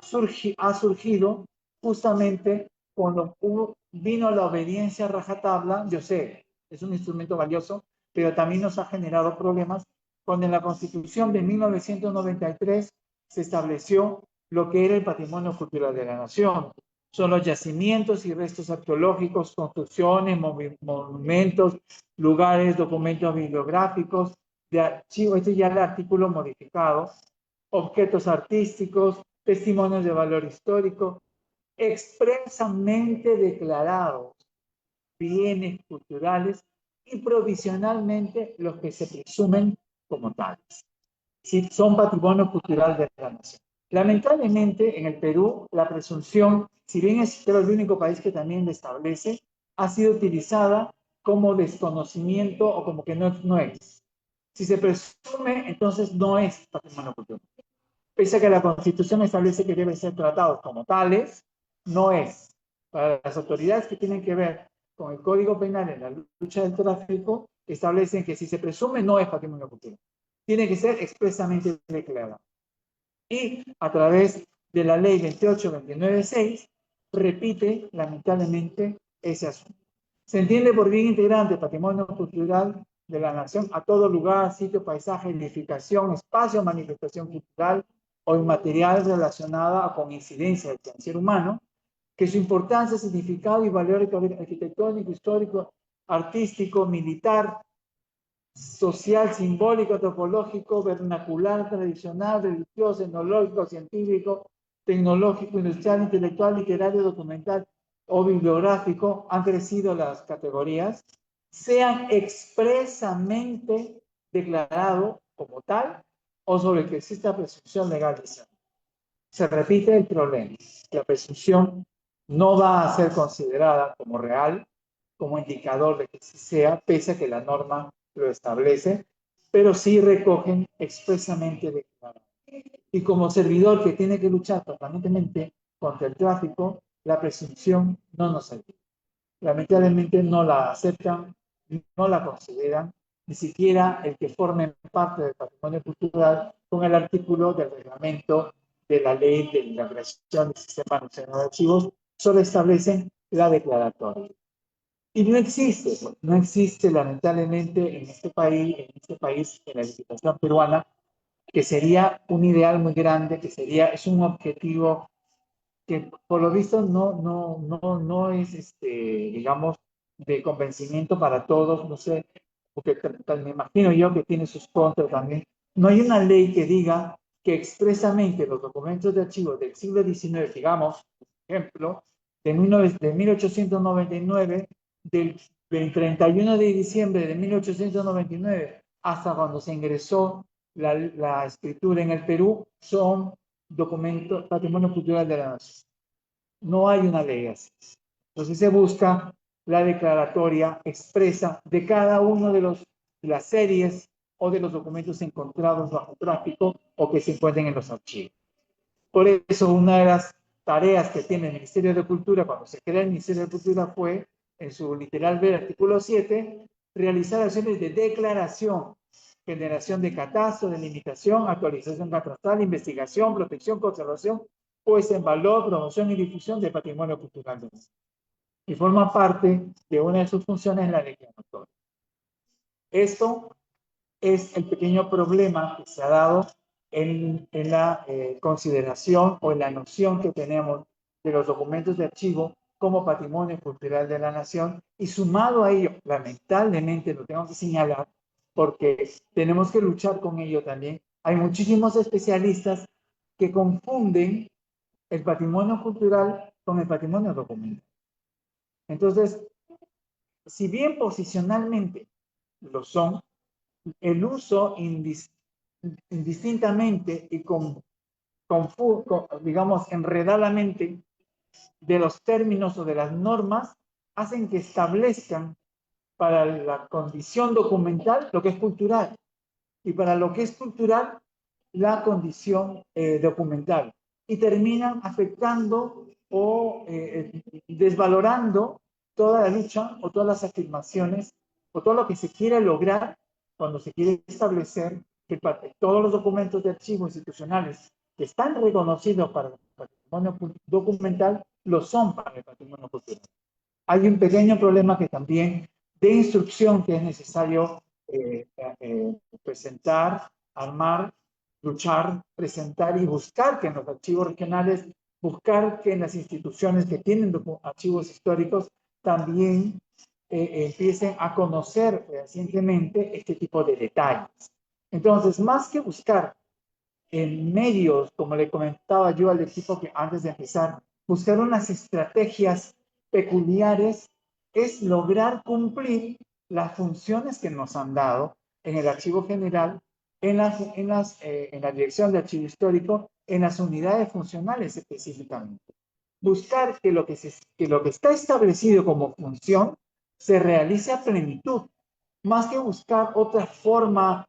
ha surgido justamente cuando vino la obediencia a rajatabla. Yo sé, es un instrumento valioso, pero también nos ha generado problemas cuando en la Constitución de 1993 se estableció lo que era el patrimonio cultural de la nación. Son los yacimientos y restos arqueológicos, construcciones, monumentos, lugares, documentos bibliográficos, de archivo. Este ya es el artículo modificado, objetos artísticos, testimonios de valor histórico, expresamente declarados bienes culturales y provisionalmente los que se presumen como tales. Sí, son patrimonio cultural de la nación. Lamentablemente, en el Perú, la presunción, si bien es el único país que también la establece, ha sido utilizada como desconocimiento o como que no es. Si se presume, entonces no es patrimonio cultural. Pese a que la Constitución establece que deben ser tratados como tales, no es. Para las autoridades que tienen que ver con el Código Penal en la lucha del tráfico, establecen que si se presume, no es patrimonio cultural. Tiene que ser expresamente declarado. Y a través de la ley 28-29-6, repite lamentablemente ese asunto. Se entiende por bien integrante patrimonio cultural de la nación a todo lugar, sitio, paisaje, edificación, espacio, manifestación cultural o inmaterial relacionada con incidencia del ser humano, que su importancia, significado y valor arquitectónico, histórico, artístico, militar, social, simbólico, antropológico, vernacular, tradicional, religioso, etnológico, científico, tecnológico, industrial, intelectual, literario, documental o bibliográfico han crecido las categorías, sean expresamente declarado como tal o sobre que exista presunción legal de ser. Se repite el problema. La presunción no va a ser considerada como real, como indicador de que sí sea, pese a que la norma lo establece, pero sí recogen expresamente declarado. Y como servidor que tiene que luchar permanentemente contra el tráfico, la presunción no nos ayuda. Lamentablemente no la aceptan, no la consideran, ni siquiera el que forme parte del patrimonio cultural con el artículo del reglamento de la ley de la creación del sistema nacional de archivos, solo establecen la declaratoria. Y no existe lamentablemente en este país, en la legislación peruana, que sería un ideal muy grande, es un objetivo que por lo visto no es, digamos, de convencimiento para todos, no sé, porque me imagino yo que tiene sus contras también. No hay una ley que diga que expresamente los documentos de archivo del siglo XIX, digamos, por ejemplo, de 1899, del 31 de diciembre de 1899 hasta cuando se ingresó la escritura en el Perú, son documentos, patrimonio cultural de la nación. No hay una ley así. Entonces se busca la declaratoria expresa de cada uno de las series o de los documentos encontrados bajo tráfico o que se encuentren en los archivos. Por eso una de las tareas que tiene el Ministerio de Cultura cuando se crea el Ministerio de Cultura fue, en su literal B, artículo 7, realizar acciones de declaración, generación de catastro, delimitación, actualización catastral, investigación, protección, conservación, puesta en valor, promoción y difusión del patrimonio cultural. Y forma parte de una de sus funciones la declaratoria. Esto es el pequeño problema que se ha dado en la consideración o en la noción que tenemos de los documentos de archivo como patrimonio cultural de la nación, y sumado a ello, lamentablemente lo tengo que señalar porque tenemos que luchar con ello también, hay muchísimos especialistas que confunden el patrimonio cultural con el patrimonio documental. Entonces, si bien posicionalmente lo son, el uso indistintamente y digamos, enredadamente de los términos o de las normas hacen que establezcan para la condición documental lo que es cultural y para lo que es cultural la condición documental, y terminan afectando o desvalorando toda la lucha o todas las afirmaciones o todo lo que se quiere lograr cuando se quiere establecer que todos los documentos de archivo institucionales que están reconocidos para el patrimonio documental lo son para el patrimonio cultural. Hay un pequeño problema que también de instrucción que es necesario presentar, armar, luchar, presentar y buscar que en los archivos regionales, buscar que en las instituciones que tienen archivos históricos también empiecen a conocer recientemente este tipo de detalles. Entonces, más que buscar en medios, como le comentaba yo al equipo que antes de empezar, buscar unas estrategias peculiares, es lograr cumplir las funciones que nos han dado en el Archivo General, en la Dirección de Archivo Histórico, en las unidades funcionales específicamente. Buscar que lo que está establecido como función se realice a plenitud, más que buscar otra forma,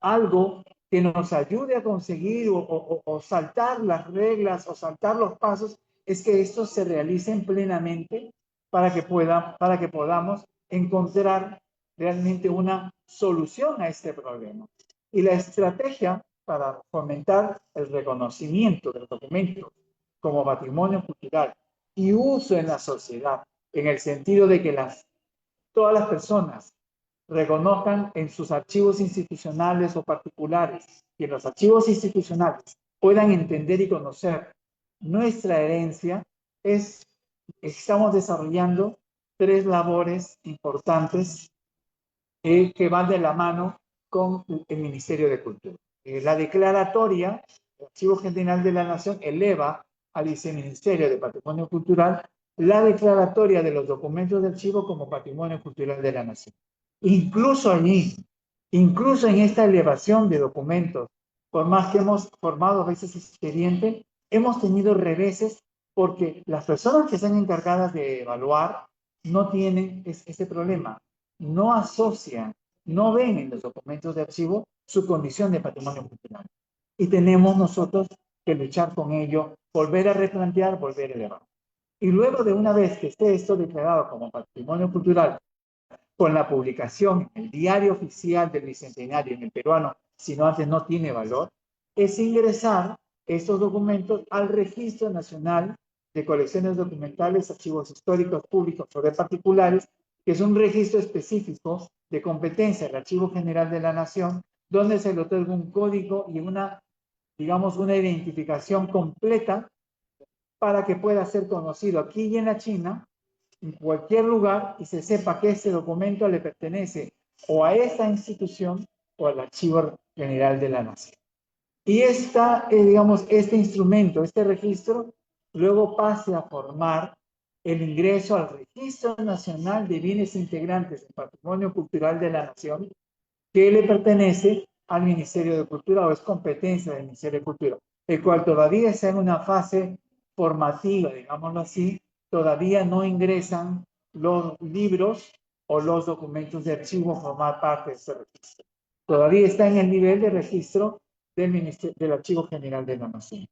algo que nos ayude a conseguir o saltar las reglas o saltar los pasos, es que estos se realicen plenamente para que podamos encontrar realmente una solución a este problema. Y la estrategia para fomentar el reconocimiento del documento como patrimonio cultural y uso en la sociedad, en el sentido de que todas las personas reconozcan en sus archivos institucionales o particulares, y en los archivos institucionales puedan entender y conocer nuestra herencia, estamos desarrollando 3 labores importantes que van de la mano con el Ministerio de Cultura. La declaratoria, el Archivo General de la Nación eleva al Viceministerio de Patrimonio Cultural la declaratoria de los documentos de archivo como Patrimonio Cultural de la Nación. Incluso allí, incluso en esta elevación de documentos, por más que hemos formado a veces expediente, hemos tenido reveses porque las personas que están encargadas de evaluar no tienen ese problema, no asocian, no ven en los documentos de archivo su condición de patrimonio cultural. Y tenemos nosotros que luchar con ello, volver a replantear, volver a elevar. Y luego de una vez que esté esto declarado como patrimonio cultural, con la publicación en el diario oficial del Bicentenario en el peruano, si no antes no tiene valor, es ingresar estos documentos al Registro Nacional de Colecciones Documentales, Archivos Históricos Públicos o de Particulares, que es un registro específico de competencia del Archivo General de la Nación, donde se le otorga un código y digamos, una identificación completa para que pueda ser conocido aquí y en la China, en cualquier lugar, y se sepa que ese documento le pertenece o a esta institución o al Archivo General de la Nación. Y digamos, este instrumento, este registro, luego pase a formar el ingreso al Registro Nacional de Bienes Integrantes del Patrimonio Cultural de la Nación, que le pertenece al Ministerio de Cultura o es competencia del Ministerio de Cultura, el cual todavía está en una fase formativa, digámoslo así, todavía no ingresan los libros o los documentos de archivo a formar parte de este registro. Todavía está en el nivel de registro del Archivo General de la Nación.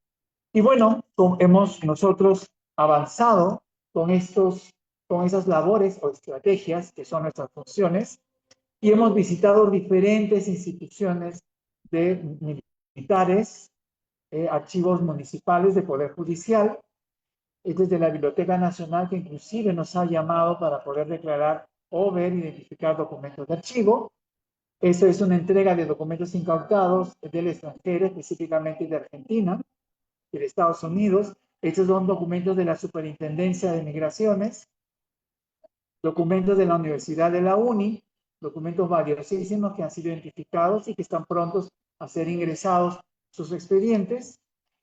Y bueno, hemos nosotros avanzado con esas labores o estrategias que son nuestras funciones y hemos visitado diferentes instituciones militares, archivos municipales de Poder Judicial, desde la Biblioteca Nacional, que inclusive nos ha llamado para poder declarar o ver, identificar documentos de archivo. Eso es una entrega de documentos incautados del extranjero, específicamente de Argentina, de Estados Unidos. Estos son documentos de la Superintendencia de Migraciones, documentos de la Universidad de la UNI, documentos valiosísimos que han sido identificados y que están prontos a ser ingresados sus expedientes.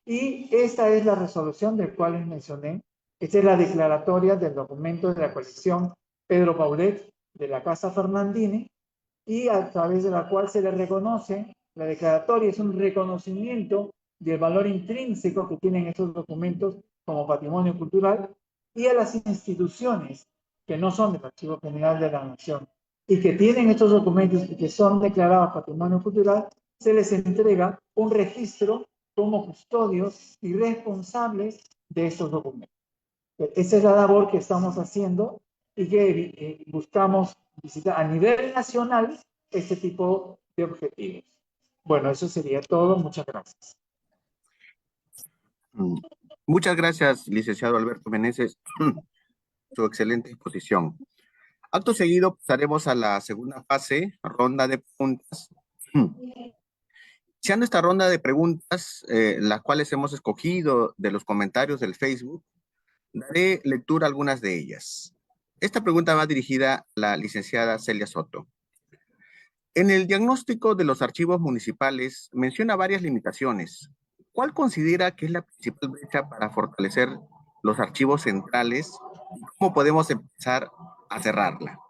Y esta es la resolución del cual les mencioné. Esta es la declaratoria del documento de la colección Pedro Paulet de la Casa Fernandini, y a través de la cual se le reconoce, la declaratoria es un reconocimiento del valor intrínseco que tienen estos documentos como patrimonio cultural, y a las instituciones que no son del Archivo General de la Nación y que tienen estos documentos y que son declarados patrimonio cultural, se les entrega un registro como custodios y responsables de estos documentos. Esa es la labor que estamos haciendo y que buscamos visitar a nivel nacional este tipo de objetivos. Bueno, eso sería todo. Muchas gracias. Muchas gracias, licenciado Alberto Meneses, su excelente exposición. Acto seguido pasaremos a la segunda fase, ronda de preguntas. Iniciando esta ronda de preguntas, las cuales hemos escogido de los comentarios del Facebook, daré lectura a algunas de ellas. Esta pregunta va dirigida a la licenciada Celia Soto. En el diagnóstico de los archivos municipales menciona varias limitaciones. ¿Cuál considera que es la principal brecha para fortalecer los archivos centrales y cómo podemos empezar a cerrarla?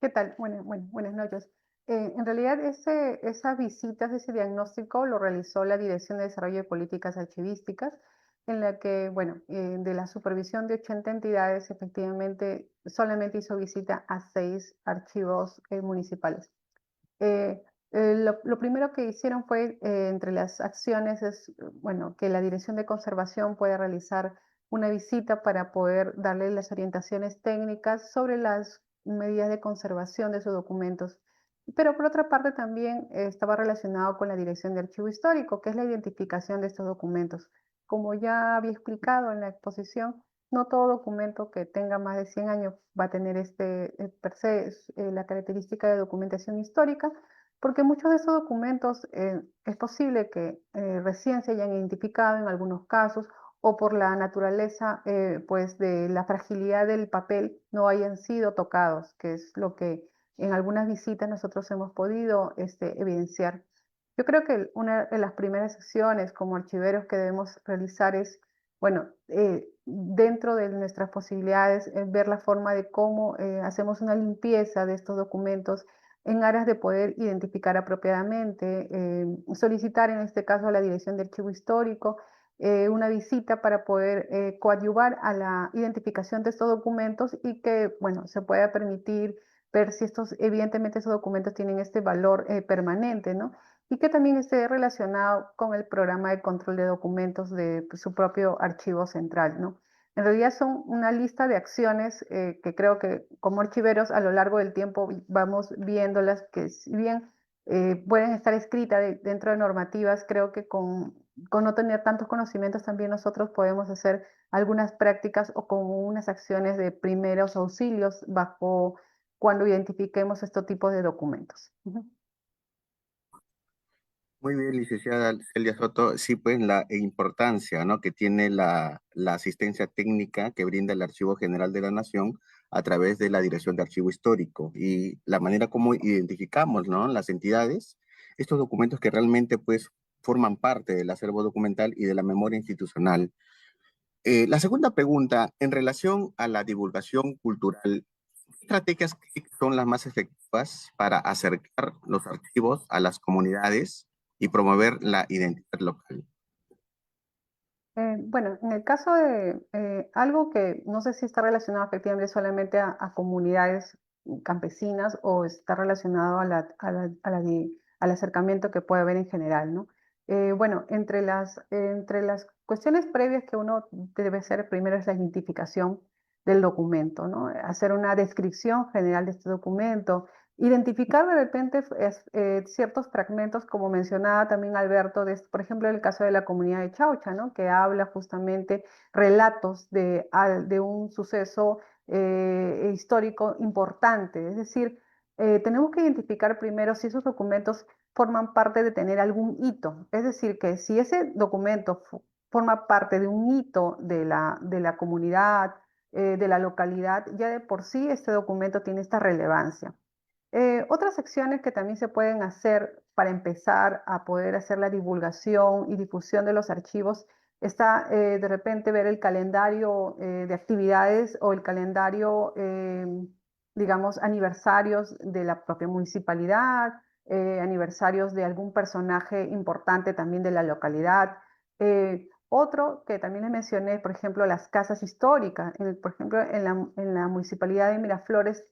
¿Qué tal? Buenas noches. En realidad, esas visitas, ese diagnóstico lo realizó la Dirección de Desarrollo de Políticas Archivísticas, en la que, de la supervisión de 80 entidades, efectivamente, solamente hizo visita a 6 archivos municipales. Lo primero que hicieron fue, entre las acciones, que la Dirección de Conservación pueda realizar una visita para poder darle las orientaciones técnicas sobre las medidas de conservación de sus documentos. Pero por otra parte también estaba relacionado con la Dirección de Archivo Histórico, que es la identificación de estos documentos. Como ya había explicado en la exposición, no todo documento que tenga más de 100 años va a tener per se la característica de documentación histórica, porque muchos de esos documentos es posible que recién se hayan identificado en algunos casos, o por la naturaleza de la fragilidad del papel no hayan sido tocados, que es lo que en algunas visitas nosotros hemos podido evidenciar. Yo creo que una de las primeras acciones como archiveros que debemos realizar es, bueno, dentro de nuestras posibilidades, ver la forma de cómo hacemos una limpieza de estos documentos en aras de poder identificar apropiadamente, solicitar en este caso a la Dirección de Archivo Histórico una visita para poder coadyuvar a la identificación de estos documentos y que, bueno, se pueda permitir ver si evidentemente esos documentos tienen este valor permanente, ¿no? Y que también esté relacionado con el programa de control de documentos de pues, su propio archivo central, ¿no? En realidad son una lista de acciones que creo que como archiveros a lo largo del tiempo vamos viéndolas, que si bien pueden estar escritas dentro de normativas, creo que con no tener tantos conocimientos también nosotros podemos hacer algunas prácticas o como unas acciones de primeros auxilios bajo cuando identifiquemos estos tipos de documentos. Muy bien, licenciada Celia Soto. Sí, pues la importancia, ¿no?, que tiene la asistencia técnica que brinda el Archivo General de la Nación a través de la Dirección de Archivo Histórico y la manera como identificamos, ¿no?, las entidades, estos documentos que realmente pues forman parte del acervo documental y de la memoria institucional. La segunda pregunta, en relación a la divulgación cultural, ¿qué estrategias son las más efectivas para acercar los archivos a las comunidades y promover la identidad local? Bueno, en el caso de algo que no sé si está relacionado efectivamente solamente a comunidades campesinas o está relacionado al acercamiento que puede haber en general, ¿no? Bueno, entre las cuestiones previas que uno debe hacer primero es la identificación del documento, ¿no? Hacer una descripción general de este documento, identificar de repente ciertos fragmentos, como mencionaba también Alberto, por ejemplo, el caso de la comunidad de Chaucha, ¿no? Que habla justamente relatos de un suceso histórico importante. Es decir, tenemos que identificar primero si esos documentos forman parte de tener algún hito. Es decir, que si ese documento forma parte de un hito de la comunidad, de la localidad, ya de por sí este documento tiene esta relevancia. Otras acciones que también se pueden hacer para empezar a poder hacer la divulgación y difusión de los archivos está de repente ver el calendario de actividades o el calendario, digamos, aniversarios de la propia municipalidad, aniversarios de algún personaje importante también de la localidad. Otro que también les mencioné, por ejemplo, las casas históricas. Por ejemplo, en la municipalidad de Miraflores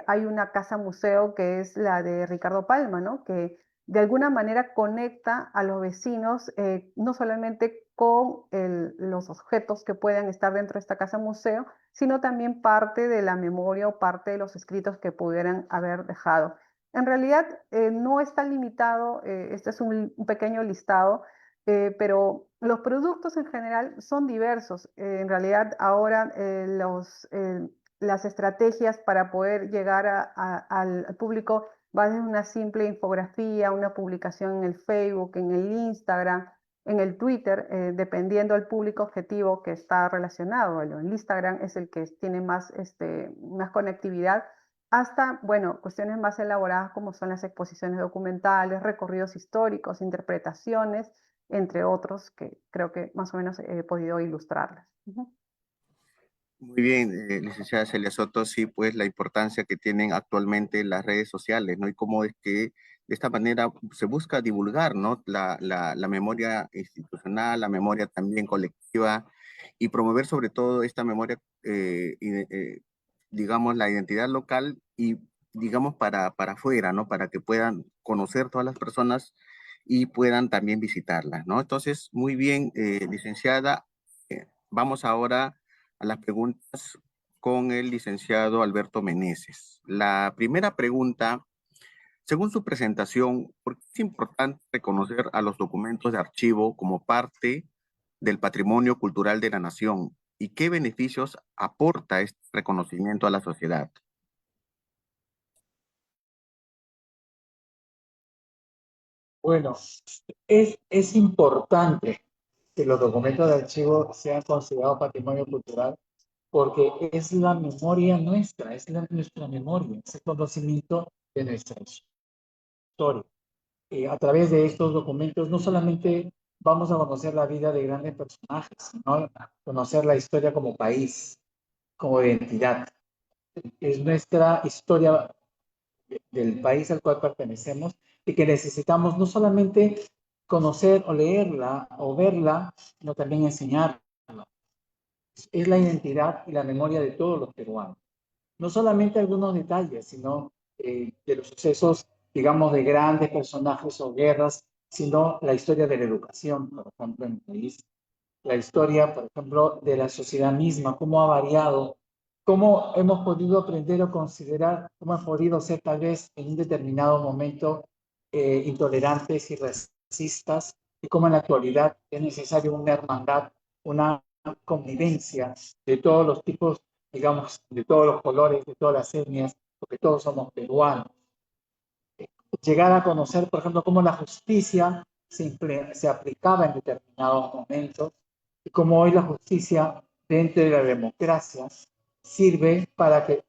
hay una casa museo que es la de Ricardo Palma, ¿no? Que de alguna manera conecta a los vecinos no solamente con los objetos que puedan estar dentro de esta casa museo, sino también parte de la memoria o parte de los escritos que pudieran haber dejado. En realidad no está limitado, este es un pequeño listado, pero los productos en general son diversos. En realidad ahora las estrategias para poder llegar al público va desde una simple infografía, una publicación en el Facebook, en el Instagram, en el Twitter, dependiendo del público objetivo que está relacionado. El Instagram es el que tiene más conectividad, hasta, bueno, cuestiones más elaboradas como son las exposiciones documentales, recorridos históricos, interpretaciones, entre otros que creo que más o menos he podido ilustrarlas. Muy bien, licenciada Celia Soto, sí, pues la importancia que tienen actualmente las redes sociales, ¿no? Y cómo es que de esta manera se busca divulgar, ¿no?, la memoria institucional, la memoria también colectiva y promover sobre todo esta memoria, digamos, la identidad local y, digamos, para afuera, ¿no? Para que puedan conocer todas las personas y puedan también visitarlas, ¿no? Entonces, muy bien, licenciada. Vamos ahora a las preguntas con el licenciado Alberto Meneses. La primera pregunta, según su presentación, ¿por qué es importante reconocer a los documentos de archivo como parte del patrimonio cultural de la nación y qué beneficios aporta este reconocimiento a la sociedad? Bueno, es importante que los documentos de archivo sean considerados patrimonio cultural porque es la memoria nuestra, nuestra memoria, es el conocimiento de nuestra historia. a través de estos documentos no solamente vamos a conocer la vida de grandes personajes, sino conocer la historia como país, como identidad. Es nuestra historia del país al cual pertenecemos y que necesitamos no solamente conocer o leerla o verla, sino también enseñarla. Es la identidad y la memoria de todos los peruanos. No solamente algunos detalles, sino de los sucesos, digamos, de grandes personajes o guerras, sino la historia de la educación, por ejemplo, en el país, la historia, por ejemplo, de la sociedad misma, cómo ha variado, cómo hemos podido aprender o considerar, cómo hemos podido ser tal vez en un determinado momento intolerantes y racistas, y cómo en la actualidad es necesario una hermandad, una convivencia de todos los tipos, digamos, de todos los colores, de todas las etnias, porque todos somos peruanos. Llegar a conocer, por ejemplo, cómo la justicia se aplicaba en determinados momentos y cómo hoy la justicia dentro de la democracia sirve para que,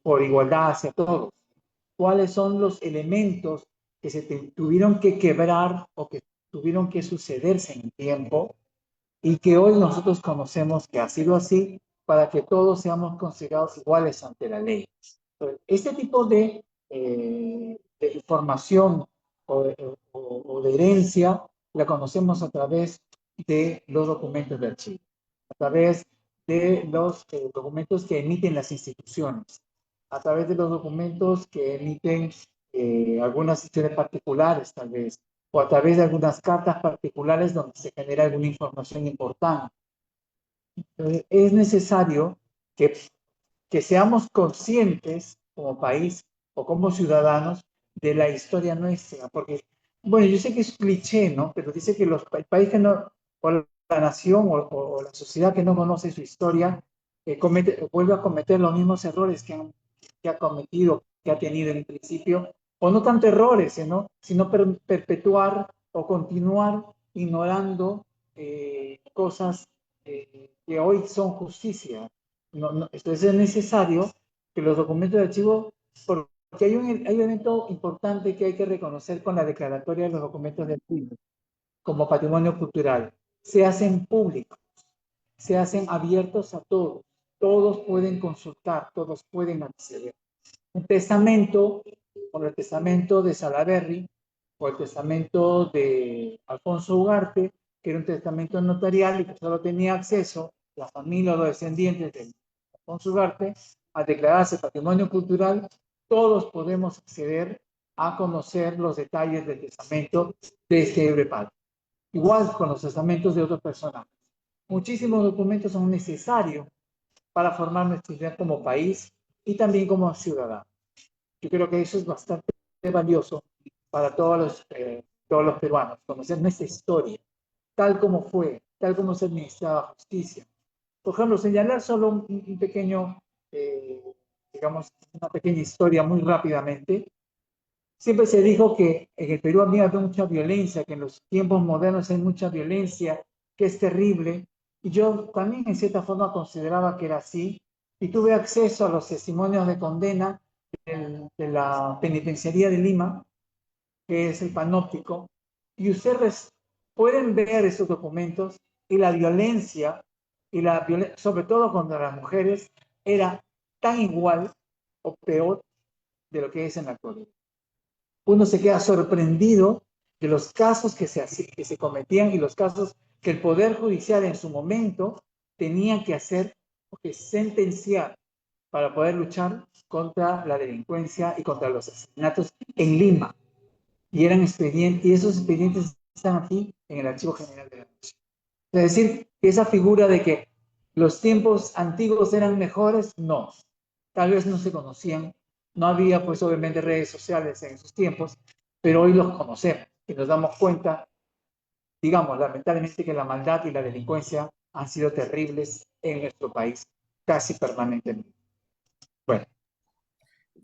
por igualdad hacia todos. ¿Cuáles son los elementos que se tuvieron que quebrar o que tuvieron que sucederse en el tiempo y que hoy nosotros conocemos que ha sido así para que todos seamos considerados iguales ante la ley? Entonces, este tipo de información o de herencia la conocemos a través de los documentos de archivo, a través de los documentos que emiten las instituciones, a través de los documentos que emiten algunas instituciones particulares, tal vez, o a través de algunas cartas particulares donde se genera alguna información importante. Entonces, es necesario que seamos conscientes como país o como ciudadanos de la historia nuestra, porque, bueno, yo sé que es cliché, ¿no? Pero dice que el país que no, o la nación o la sociedad que no conoce su historia, vuelve a cometer los mismos errores que ha cometido, que ha tenido en el principio, o no tanto errores, ¿no? Sino perpetuar o continuar ignorando cosas que hoy son justicia. Entonces es necesario que los documentos de archivo, porque hay un elemento importante que hay que reconocer con la declaratoria de los documentos de archivo como patrimonio cultural. Se hacen públicos, se hacen abiertos a todos. Todos pueden consultar, todos pueden acceder. Un testamento, como el testamento de Salaberry o el testamento de Alfonso Ugarte, que era un testamento notarial y que solo tenía acceso la familia o los descendientes de Alfonso Ugarte a declararse patrimonio cultural. Todos podemos acceder a conocer los detalles del testamento de este héroe padre. Igual con los testamentos de otros personajes. Muchísimos documentos son necesarios para formar nuestra idea como país y también como ciudadanos. Yo creo que eso es bastante valioso para todos los peruanos, conocer nuestra historia, tal como fue, tal como se administraba justicia. Por ejemplo, señalar solo un pequeño, digamos, una pequeña historia muy rápidamente. Siempre se dijo que en el Perú había mucha violencia, que en los tiempos modernos hay mucha violencia, que es terrible. Y yo también en cierta forma consideraba que era así. Y tuve acceso a los testimonios de condena de la Penitenciaría de Lima, que es el panóptico. Y ustedes pueden ver esos documentos y la violencia, sobre todo contra las mujeres, era tan igual o peor de lo que es en la actualidad. Uno se queda sorprendido de los casos que se cometían y los casos que el Poder Judicial en su momento tenía que hacer o que sentenciar para poder luchar contra la delincuencia y contra los asesinatos en Lima. Y esos expedientes están aquí en el Archivo General de la Nación. Es decir, que esa figura de que los tiempos antiguos eran mejores, no. Tal vez no se conocían, no había pues obviamente redes sociales en esos tiempos, pero hoy los conocemos y nos damos cuenta, digamos, lamentablemente que la maldad y la delincuencia han sido terribles en nuestro país casi permanentemente. Bueno.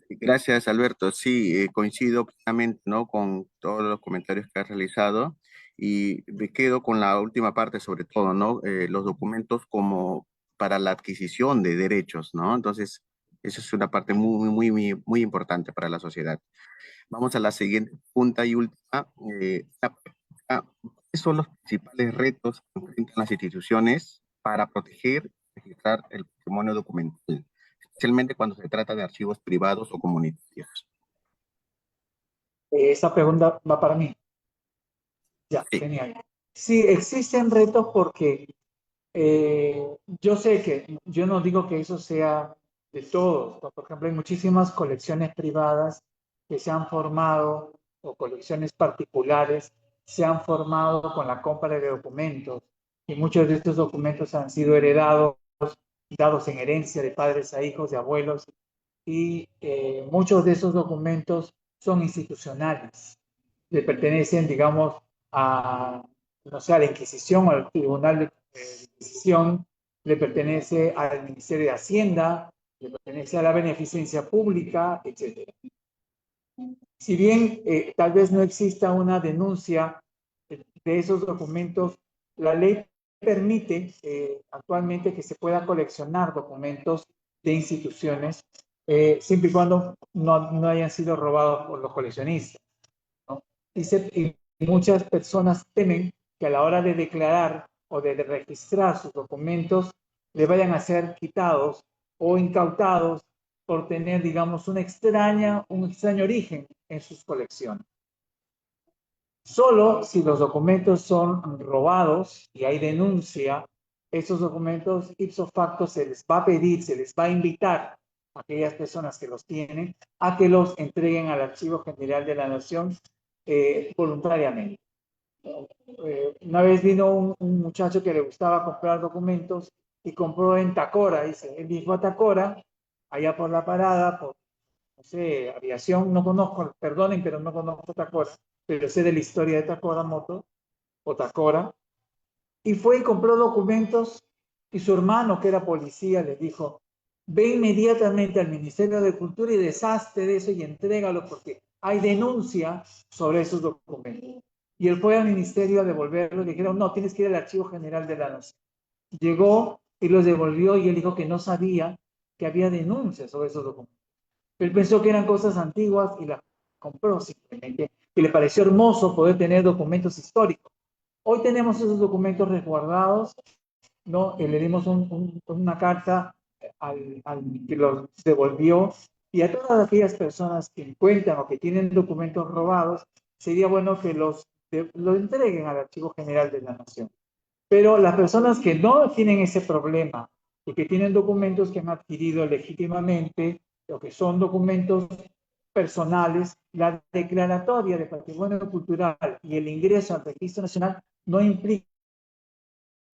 Gracias, Alberto. Sí, coincido plenamente, ¿no? Con todos los comentarios que has realizado y me quedo con la última parte sobre todo, ¿no? Los documentos como para la adquisición de derechos, ¿no? Entonces, eso es una parte muy importante para la sociedad. Vamos a la siguiente pregunta y última. ¿Cuáles son los principales retos que enfrentan las instituciones para proteger y registrar el patrimonio documental, especialmente cuando se trata de archivos privados o comunitarios? Esa pregunta va para mí. Ya, Sí. genial. Sí, existen retos porque yo sé que, yo no digo que eso sea de todos. Por ejemplo, hay muchísimas colecciones privadas que se han formado, o colecciones particulares, se han formado con la compra de documentos. Y muchos de estos documentos han sido heredados, dados en herencia de padres a hijos, de abuelos. Y muchos de esos documentos son institucionales. Le pertenecen, digamos, a, no sé, a la Inquisición o al Tribunal de Inquisición, le pertenece al Ministerio de Hacienda, le pertenece a la beneficencia pública, etc. Si bien tal vez no exista una denuncia de esos documentos, la ley permite actualmente que se pueda coleccionar documentos de instituciones siempre y cuando no hayan sido robados por los coleccionistas, ¿no? Y muchas personas temen que a la hora de declarar o de registrar sus documentos le vayan a ser quitados o incautados por tener, digamos, un extraño origen en sus colecciones. Solo si los documentos son robados y hay denuncia, esos documentos ipso facto se les va a pedir, se les va a invitar a aquellas personas que los tienen a que los entreguen al Archivo General de la Nación voluntariamente. Una vez vino un muchacho que le gustaba comprar documentos y compró en Tacora, dice, él dijo a Tacora, allá por la parada, por, no sé, aviación, no conozco, perdonen, pero no conozco Tacora, pero sé de la historia de Tacora Moto, o Tacora, y fue y compró documentos, y su hermano, que era policía, le dijo, ve inmediatamente al Ministerio de Cultura y deshazte de eso y entrégalo porque hay denuncia sobre esos documentos. Y él fue al ministerio a devolverlo y le dijeron, no, tienes que ir al Archivo General de la Nación. Llegó y los devolvió y él dijo que no sabía que había denuncias sobre esos documentos. Él pensó que eran cosas antiguas y las compró simplemente, que le pareció hermoso poder tener documentos históricos. Hoy tenemos esos documentos resguardados, ¿no? Le dimos una carta al que los devolvió, y a todas aquellas personas que encuentran o que tienen documentos robados, sería bueno que los entreguen al Archivo General de la Nación. Pero las personas que no tienen ese problema y que tienen documentos que han adquirido legítimamente o que son documentos personales, la declaratoria de patrimonio cultural y el ingreso al Registro Nacional no implica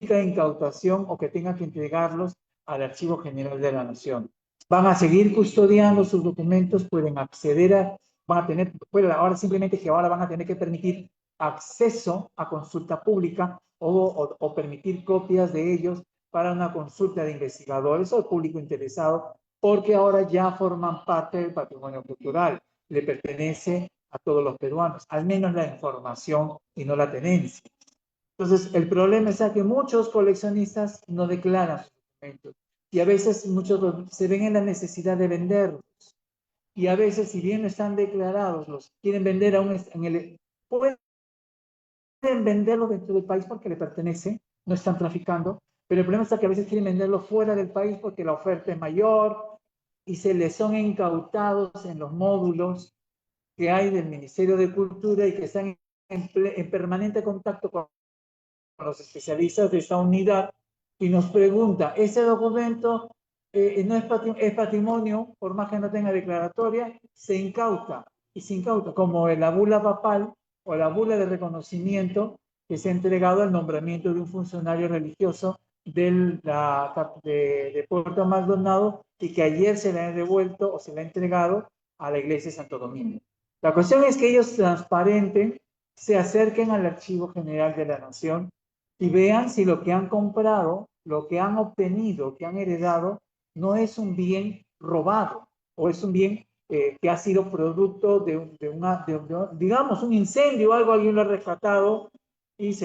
incautación o que tengan que entregarlos al Archivo General de la Nación. Van a seguir custodiando sus documentos, pueden acceder a, van a tener, bueno, ahora simplemente que ahora van a tener que permitir acceso a consulta pública o permitir copias de ellos para una consulta de investigadores o público interesado, porque ahora ya forman parte del patrimonio cultural, le pertenece a todos los peruanos, al menos la información y no la tenencia. Entonces, el problema es que muchos coleccionistas no declaran sus documentos y a veces muchos se ven en la necesidad de venderlos. Y a veces, si bien no están declarados, los quieren vender aún pueden venderlos dentro del país porque le pertenece, no están traficando, pero el problema es que a veces quieren venderlos fuera del país porque la oferta es mayor y se les son incautados en los módulos que hay del Ministerio de Cultura y que están en permanente contacto con los especialistas de esta unidad y nos pregunta, ¿ese documento no es patrimonio, por más que no tenga declaratoria? Se incauta, y se incauta, como la bula papal o la bula de reconocimiento que se ha entregado al nombramiento de un funcionario religioso de Puerto Maldonado y que ayer se le ha devuelto o se le ha entregado a la iglesia de Santo Domingo. La cuestión es que ellos transparenten, se acerquen al Archivo General de la Nación y vean si lo que han comprado, lo que han obtenido, que han heredado, no es un bien robado o es un bien que ha sido producto de digamos, un incendio o algo, alguien lo ha rescatado y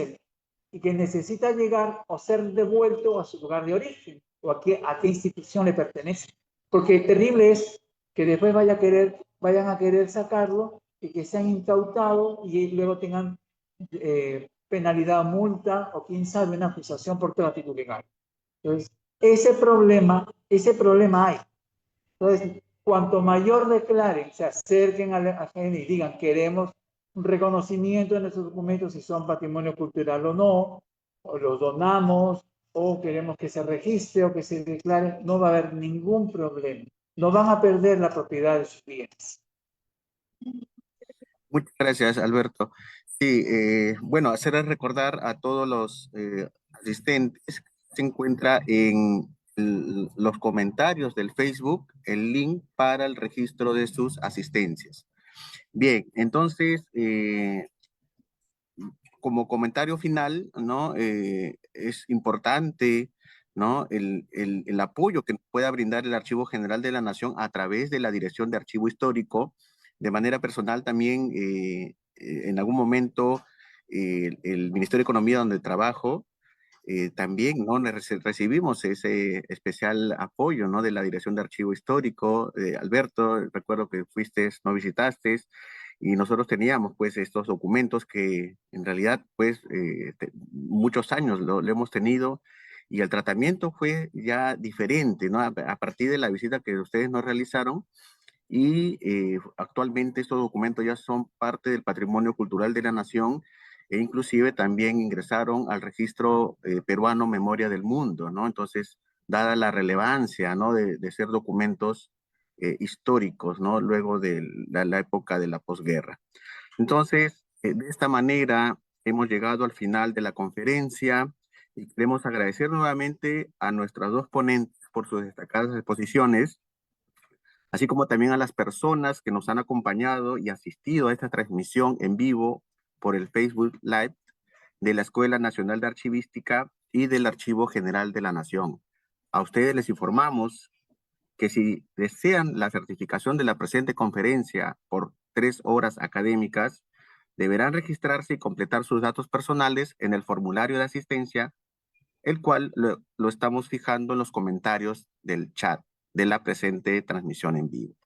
que necesita llegar o ser devuelto a su lugar de origen o a qué institución le pertenece. Porque terrible es que después vayan a querer sacarlo y que sean incautados y luego tengan penalidad, multa o quién sabe, una acusación por tráfico ilegal. Entonces, ese problema hay. Entonces, cuanto mayor declaren, se acerquen a la gente y digan, queremos un reconocimiento de nuestros documentos, si son patrimonio cultural o no, o los donamos, o queremos que se registre o que se declare, no va a haber ningún problema. No van a perder la propiedad de sus bienes. Muchas gracias, Alberto. Sí, bueno, hacer recordar a todos los asistentes que se encuentra en los comentarios del Facebook el link para el registro de sus asistencias. Bien, entonces, como comentario final, ¿no? Es importante, ¿no? El apoyo que pueda brindar el Archivo General de la Nación a través de la Dirección de Archivo Histórico. De manera personal también, en algún momento, el Ministerio de Economía donde trabajo, también, ¿no? Recibimos ese especial apoyo, ¿no? De la Dirección de Archivo Histórico. Alberto, recuerdo que fuiste, no visitaste, y nosotros teníamos pues estos documentos que en realidad pues muchos años lo hemos tenido, y el tratamiento fue ya diferente, ¿no? A partir de la visita que ustedes nos realizaron, y actualmente estos documentos ya son parte del patrimonio cultural de la nación, e inclusive también ingresaron al registro peruano Memoria del Mundo, ¿no? Entonces, dada la relevancia, ¿no? de ser documentos históricos, ¿no? Luego de la época de la posguerra. Entonces, de esta manera hemos llegado al final de la conferencia, y queremos agradecer nuevamente a nuestras dos ponentes por sus destacadas exposiciones, así como también a las personas que nos han acompañado y asistido a esta transmisión en vivo por el Facebook Live de la Escuela Nacional de Archivística y del Archivo General de la Nación. A ustedes les informamos que si desean la certificación de la presente conferencia por 3 horas académicas, deberán registrarse y completar sus datos personales en el formulario de asistencia, el cual lo estamos fijando en los comentarios del chat de la presente transmisión en vivo.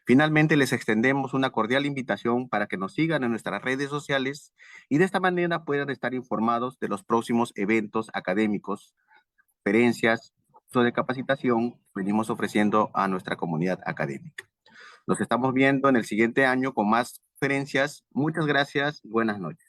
Finalmente, les extendemos una cordial invitación para que nos sigan en nuestras redes sociales y de esta manera puedan estar informados de los próximos eventos académicos, conferencias o de capacitación que venimos ofreciendo a nuestra comunidad académica. Nos estamos viendo en el siguiente año con más conferencias. Muchas gracias y buenas noches.